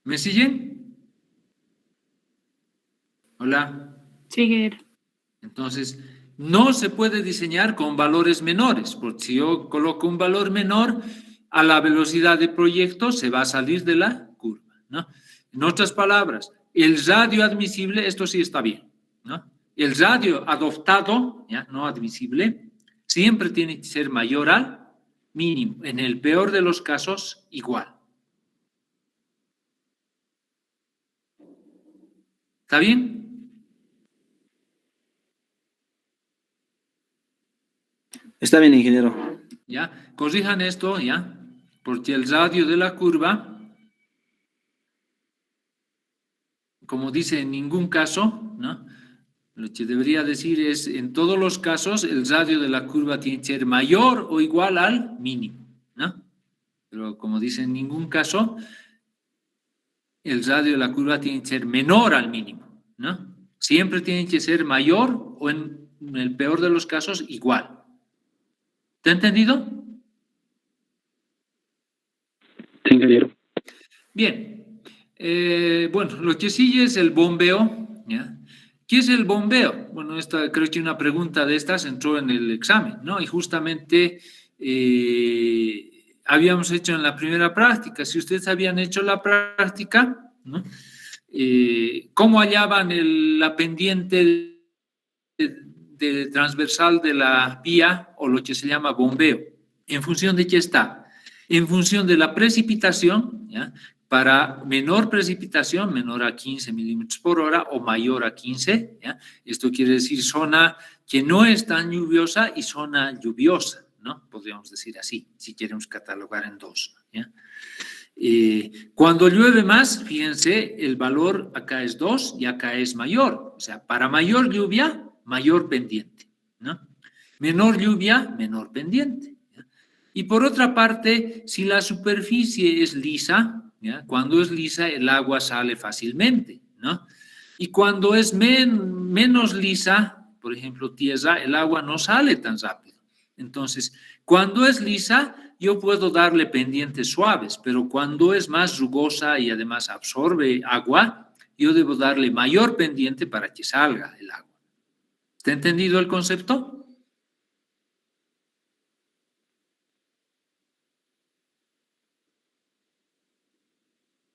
¿Me siguen? Hola. Sí. Entonces, no se puede diseñar con valores menores, porque si yo coloco un valor menor, a la velocidad de proyecto se va a salir de la curva, ¿no? En otras palabras, el radio admisible, esto sí está bien, ¿no? El radio adoptado, ¿ya?, no admisible, siempre tiene que ser mayor al mínimo, en el peor de los casos, igual. ¿Está bien? Está bien, ingeniero. ¿Ya? Corrijan esto, ¿ya? Porque el radio de la curva, como dice, en ningún caso, ¿no? Lo que debería decir es, en todos los casos, el radio de la curva tiene que ser mayor o igual al mínimo, ¿no? Pero como dice, en ningún caso, el radio de la curva tiene que ser menor al mínimo, ¿no? Siempre tiene que ser mayor o en el peor de los casos, igual. ¿Te ha entendido? Sí, ingeniero. Bien. Bueno, lo que sigue es el bombeo, ¿ya? ¿Qué es el bombeo? Bueno, creo que una pregunta de estas entró en el examen, ¿no? Y justamente habíamos hecho en la primera práctica. Si ustedes habían hecho la práctica, ¿no? ¿Cómo hallaban la pendiente de transversal de la vía o lo que se llama bombeo? ¿En función de qué está? En función de la precipitación, ¿ya? Para menor precipitación, menor a 15 milímetros por hora o mayor a 15, ¿ya? Esto quiere decir zona que no es tan lluviosa y zona lluviosa, ¿no? Podríamos decir así, si queremos catalogar en dos, ¿ya? Cuando llueve más, fíjense, el valor acá es 2 y acá es mayor. O sea, para mayor lluvia, mayor pendiente, ¿no? Menor lluvia, menor pendiente, ¿ya? Y por otra parte, si la superficie es lisa, ¿ya? Cuando es lisa, el agua sale fácilmente, ¿no? Y cuando es menos lisa, por ejemplo, tierra, el agua no sale tan rápido. Entonces, cuando es lisa, yo puedo darle pendientes suaves, pero cuando es más rugosa y además absorbe agua, yo debo darle mayor pendiente para que salga el agua. ¿Está entendido el concepto?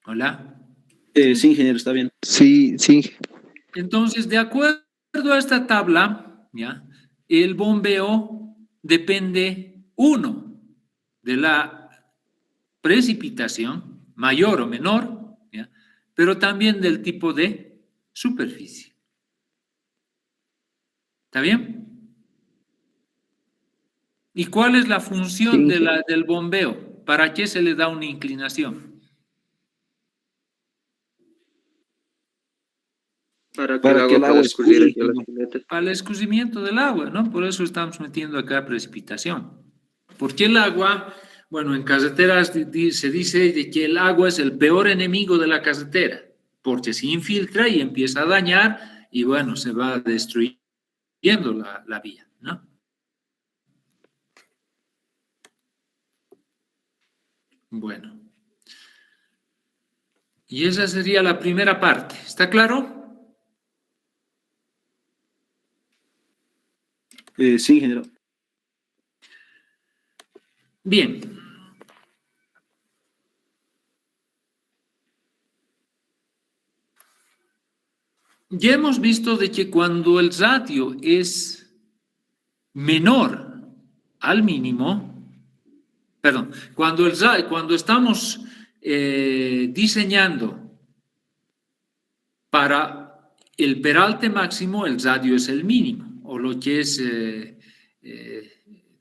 ¿Hola? Sí, ingeniero, está bien. Sí, sí. Entonces, de acuerdo a esta tabla, ¿ya? El bombeo depende, uno, de la precipitación, mayor o menor, ¿ya? Pero también del tipo de superficie. ¿Está bien? ¿Y cuál es la función Sí. del bombeo? ¿Para qué se le da una inclinación? Para que Para el que agua el pueda agua escurrir escurra, hacia las ingeniero. cunetas. Para el escurrimiento del agua, ¿no? Por eso estamos metiendo acá precipitación. Porque el agua, bueno, en carreteras se dice de que el agua es el peor enemigo de la carretera, porque se infiltra y empieza a dañar y bueno, se va destruyendo la vía, ¿no? Bueno. Y esa sería la primera parte. ¿Está claro? Sí, ingeniero. Bien. Ya hemos visto de que cuando el ratio es menor al mínimo, perdón, cuando estamos diseñando para el peralte máximo, el radio es el mínimo, o lo que es,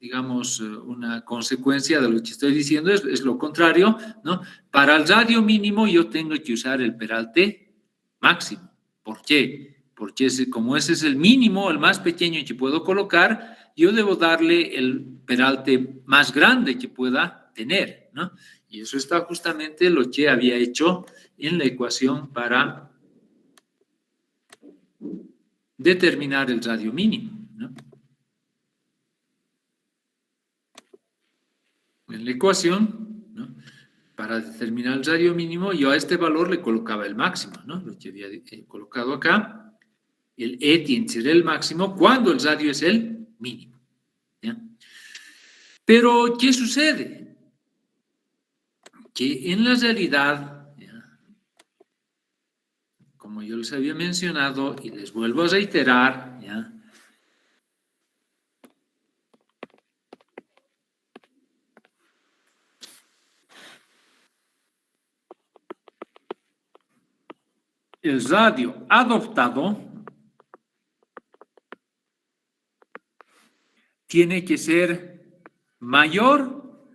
digamos, una consecuencia de lo que estoy diciendo es lo contrario, ¿no? Para el radio mínimo yo tengo que usar el peralte máximo. ¿Por qué? Porque como ese es el mínimo, el más pequeño que puedo colocar, yo debo darle el peralte más grande que pueda tener, ¿no? Y eso está justamente lo que había hecho en la ecuación para determinar el radio mínimo, ¿no? En la ecuación, ¿no? Para determinar el radio mínimo, yo a este valor le colocaba el máximo, ¿no? Lo que había colocado acá, el E tiene que ser el máximo cuando el radio es el mínimo, ¿ya? Pero, ¿qué sucede? Que en la realidad, ¿ya? Como yo les había mencionado y les vuelvo a reiterar, ¿ya? El radio adoptado tiene que ser mayor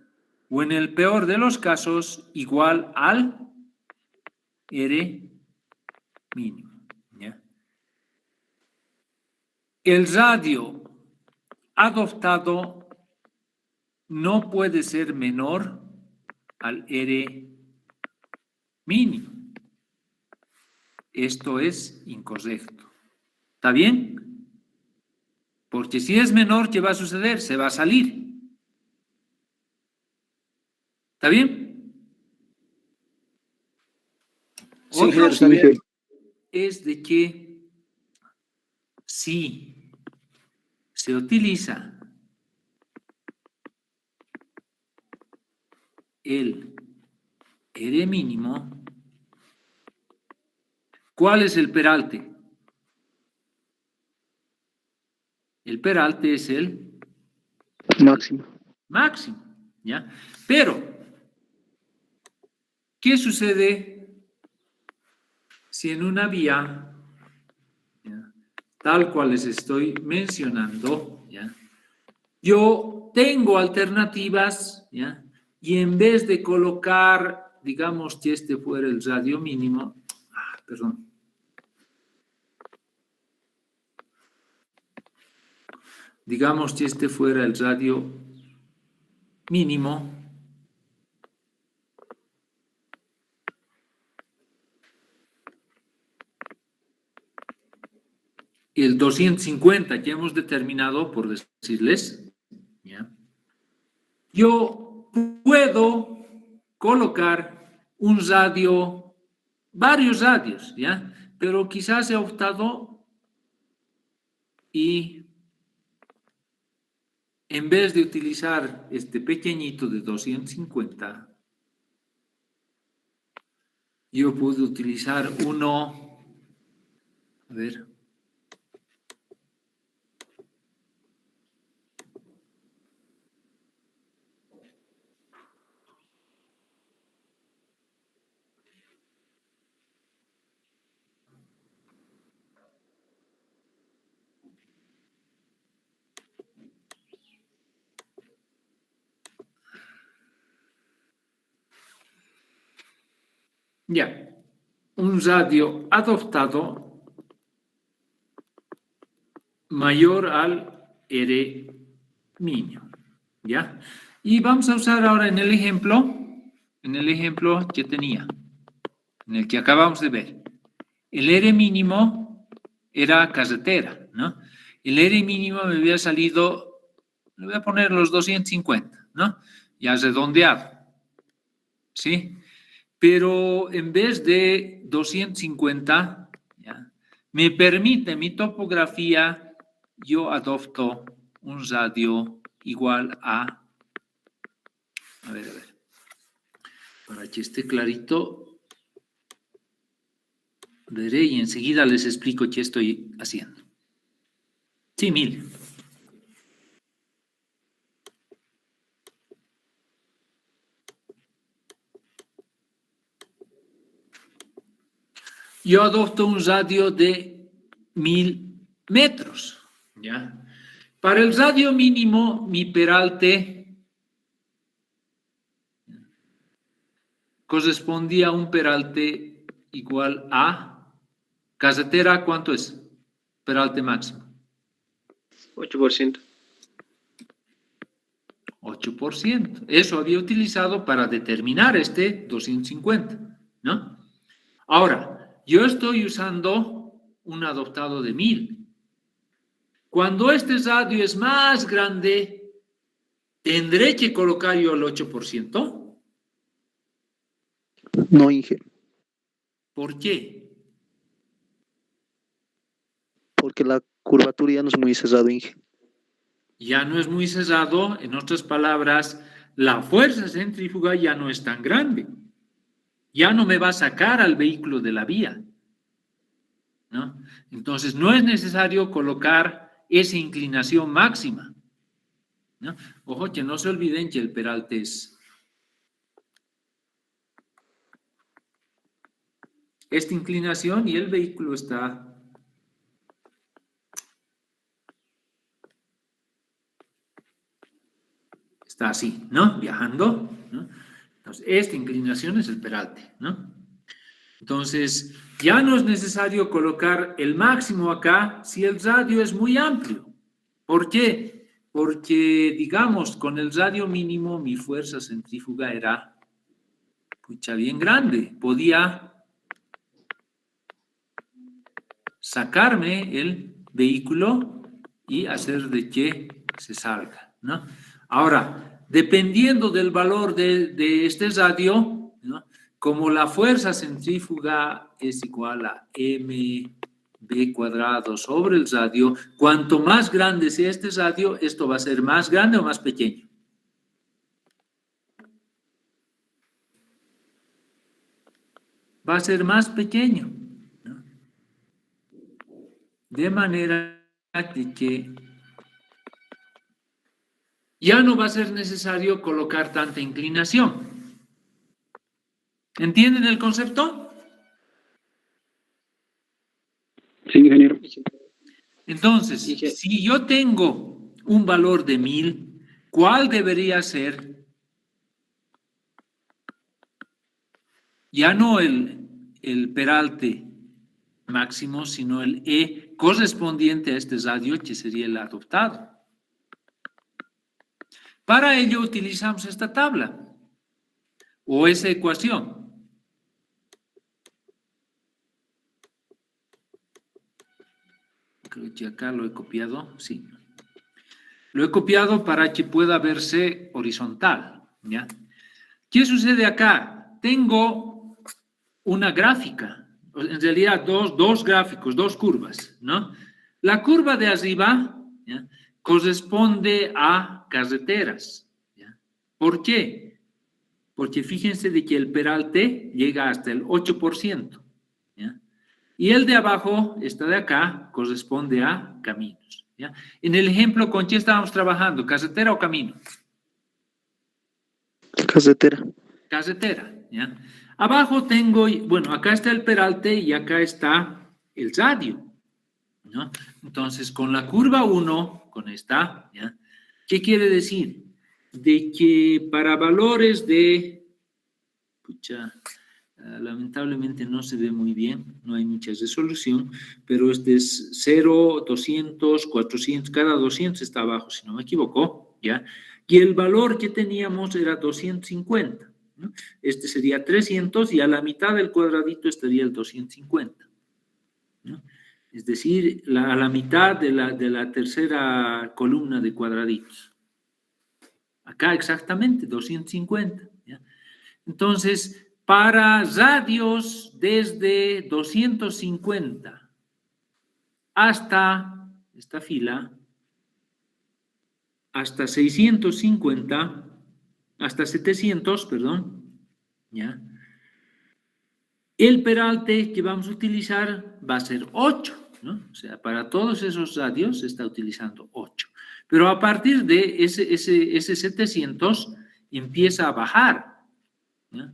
o en el peor de los casos igual al R mínimo, ¿ya? El radio adoptado no puede ser menor al R mínimo. Esto es incorrecto. ¿Está bien? Porque si es menor, ¿qué va a suceder? Se va a salir. ¿Está bien? Sí, ingeniero, Otro está bien. es de que si se utiliza el R mínimo, ¿cuál es el peralte? El peralte es el Máximo. máximo, ¿ya? Pero, ¿qué sucede si en una vía, ¿ya?, tal cual les estoy mencionando, ¿ya?, yo tengo alternativas, ¿ya?, y en vez de colocar, digamos que este fuera el radio mínimo, digamos que este fuera el radio mínimo, el 250 que hemos determinado, por decirles, ¿ya?, yo puedo colocar un radio, varios radios, ¿ya?, pero quizás he optado y en vez de utilizar este pequeñito de 250, yo puedo utilizar uno, a ver, ya, un radio adoptado mayor al R mínimo, ¿ya? Y vamos a usar ahora en el ejemplo que tenía, en el que acabamos de ver. El R mínimo era carretera, ¿no? El R mínimo me había salido, le voy a poner los 250, ¿no? Ya redondeado, ¿sí? Pero en vez de 250, ¿ya?, me permite mi topografía, yo adopto un radio igual a ver, para que esté clarito, veré y enseguida les explico qué estoy haciendo. Sí, 1000. Yo adopto un radio de 1000 metros, ¿ya? Para el radio mínimo, mi peralte correspondía a un peralte igual a carretera, ¿cuánto es? Peralte máximo. 8%. 8%. Eso había utilizado para determinar este 250, ¿no? Ahora, yo estoy usando un adoptado de 1000. Cuando este radio es más grande, ¿tendré que colocar yo el 8%? No, Inge, ¿Por qué? porque la curvatura ya no es muy cerrado, Inge. Ya no es muy cerrado, en otras palabras, la fuerza centrífuga ya no es tan grande. Ya no me va a sacar al vehículo de la vía, ¿no? Entonces, no es necesario colocar esa inclinación máxima, ¿no? Ojo, que no se olviden que el peralte es esta inclinación y el vehículo está así, ¿no? Viajando, ¿no? Entonces, esta inclinación es el peralte, ¿no? Entonces, ya no es necesario colocar el máximo acá si el radio es muy amplio. ¿Por qué? Porque, digamos, con el radio mínimo mi fuerza centrífuga era, pucha, bien grande. Podía sacarme el vehículo y hacer de que se salga, ¿no? Ahora, dependiendo del valor de este radio, ¿no?, como la fuerza centrífuga es igual a mb cuadrado sobre el radio, cuanto más grande sea este radio, esto va a ser más grande o más pequeño. va a ser más pequeño, ¿no? De manera de que ya no va a ser necesario colocar tanta inclinación. ¿Entienden el concepto? Sí, ingeniero. Entonces, Dije- si yo tengo un valor de 1000, ¿cuál debería ser? Ya no el peralte máximo, sino el E correspondiente a este radio, que sería el adoptado. Para ello utilizamos esta tabla o esa ecuación. Creo que acá lo he copiado, sí. Lo he copiado para que pueda verse horizontal, ¿ya? ¿Qué sucede acá? Tengo una gráfica, en realidad dos gráficos, dos curvas, ¿no? La curva de arriba, ¿ya?, corresponde a carreteras, ¿ya? ¿Por qué? Porque fíjense de que el peralte llega hasta el 8%, ¿ya? Y el de abajo, esta de acá, corresponde a caminos, ¿ya? En el ejemplo, ¿con qué estábamos trabajando? ¿Carretera o camino? Carretera. Carretera, ¿ya? Abajo tengo, bueno, acá está el peralte y acá está el radio, ¿no? Entonces, con la curva 1, con esta, ¿ya? ¿Qué quiere decir? De que para valores de, pucha, lamentablemente no se ve muy bien, no hay mucha resolución, pero este es 0, 200, 400, cada 200 está abajo, si no me equivoco, ¿ya? Y el valor que teníamos era 250, ¿no? Este sería 300 y a la mitad del cuadradito estaría el 250, ¿no? Es decir, a la mitad de la tercera columna de cuadraditos. Acá exactamente, 250, ¿ya? Entonces, para radios desde 250 hasta esta fila, hasta 650, hasta 700, perdón, ¿ya? El peralte que vamos a utilizar va a ser 8, ¿no? O sea, para todos esos radios se está utilizando 8. Pero a partir de ese 700 empieza a bajar, ¿no?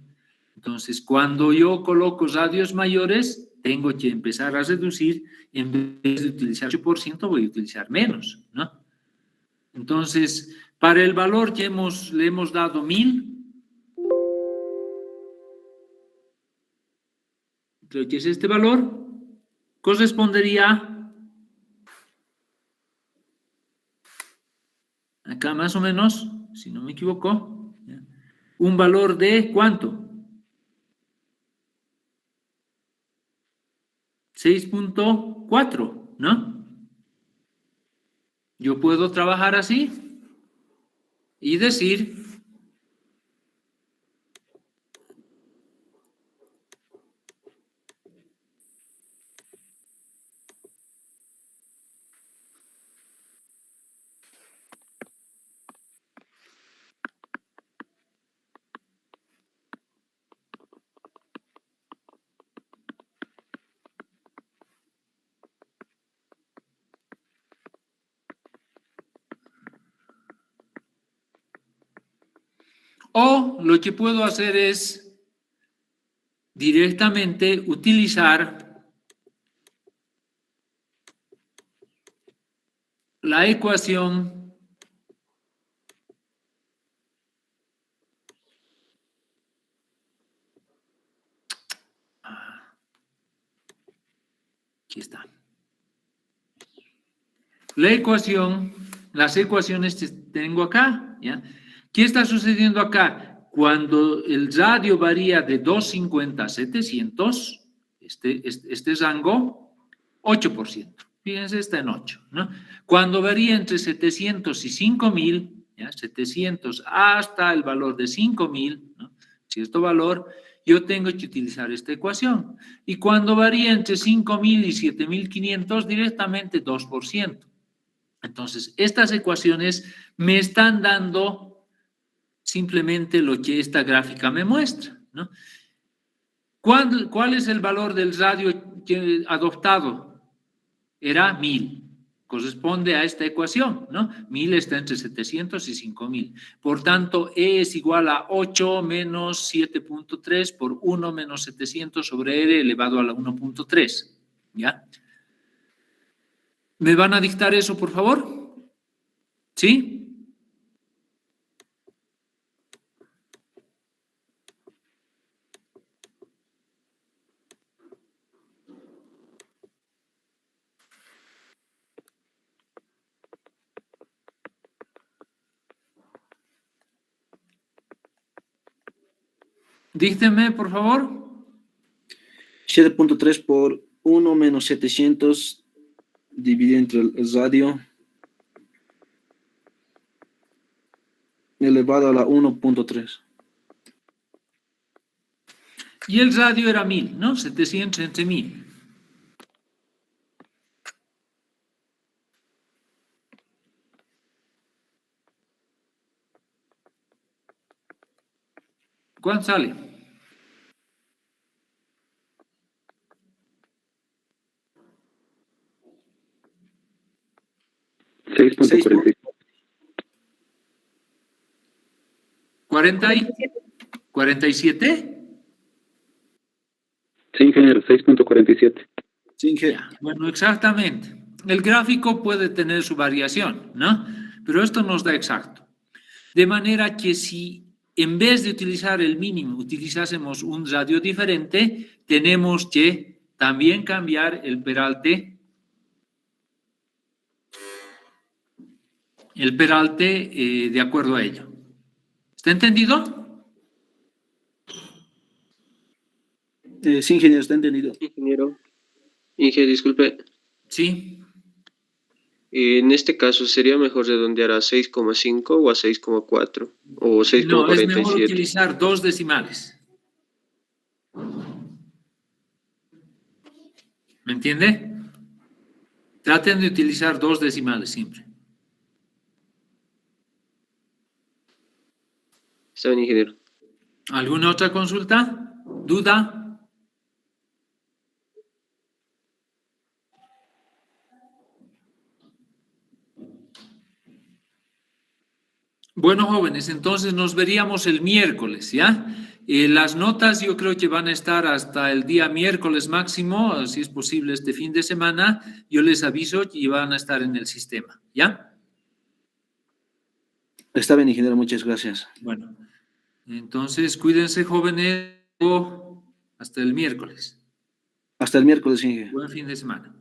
Entonces, cuando yo coloco radios mayores, tengo que empezar a reducir, en vez de utilizar 8%, voy a utilizar menos, ¿no? Entonces, para el valor que le hemos dado 1000, creo que es este valor, correspondería acá más o menos, si no me equivoco, ¿ya?, un valor de ¿cuánto? 6.4, ¿no? Yo puedo trabajar así y decir o lo que puedo hacer es directamente utilizar la ecuación aquí está. La ecuación, las ecuaciones que tengo acá, ¿ya? ¿Qué está sucediendo acá? Cuando el radio varía de 250 a 700, este rango, 8%. Fíjense, está en 8, ¿no? Cuando varía entre 700 y 5000, ¿ya?, 700 hasta el valor de 5000, ¿no?, cierto valor, yo tengo que utilizar esta ecuación. Y cuando varía entre 5000 y 7500, directamente 2%. Entonces, estas ecuaciones me están dando simplemente lo que esta gráfica me muestra, ¿no? ¿Cuál es el valor del radio adoptado? Era 1000. Corresponde a esta ecuación, ¿no? 1000 está entre 700 y 5000. Por tanto, E es igual a 8 menos 7.3 por 1 menos 700 sobre R elevado a la 1.3. ¿Ya? ¿Me van a dictar eso, por favor? ¿Sí? Díctenme, por favor. 7.3 por 1 menos 700 dividido entre el radio elevado a la 1.3. Y el radio era 1000, ¿no? 700 entre 1000. ¿Cuánto sale? ¿47? Sí, ingeniero, 6.47. Sí, ingeniero. Bueno, exactamente. El gráfico puede tener su variación, ¿no? Pero esto nos da exacto. De manera que si en vez de utilizar el mínimo utilizásemos un radio diferente, tenemos que también cambiar el peralte. El peralte de acuerdo a ello. ¿Está entendido? Sí, ingeniero, está entendido. Ingeniero, disculpe. Sí. En este caso, ¿sería mejor redondear a 6,5 o a 6,4 o 6,47? No, es mejor utilizar 2 decimales. ¿Me entiende? Traten de utilizar 2 decimales siempre. Está bien, ingeniero. ¿Alguna otra consulta? ¿Duda? Bueno, jóvenes, entonces nos veríamos el miércoles, ¿ya? Las notas yo creo que van a estar hasta el día miércoles máximo, si es posible este fin de semana. Yo les aviso y van a estar en el sistema, ¿ya? Está bien, ingeniero, muchas gracias. Bueno, entonces cuídense, jóvenes, hasta el miércoles. Hasta el miércoles, ingeniero. Buen fin de semana.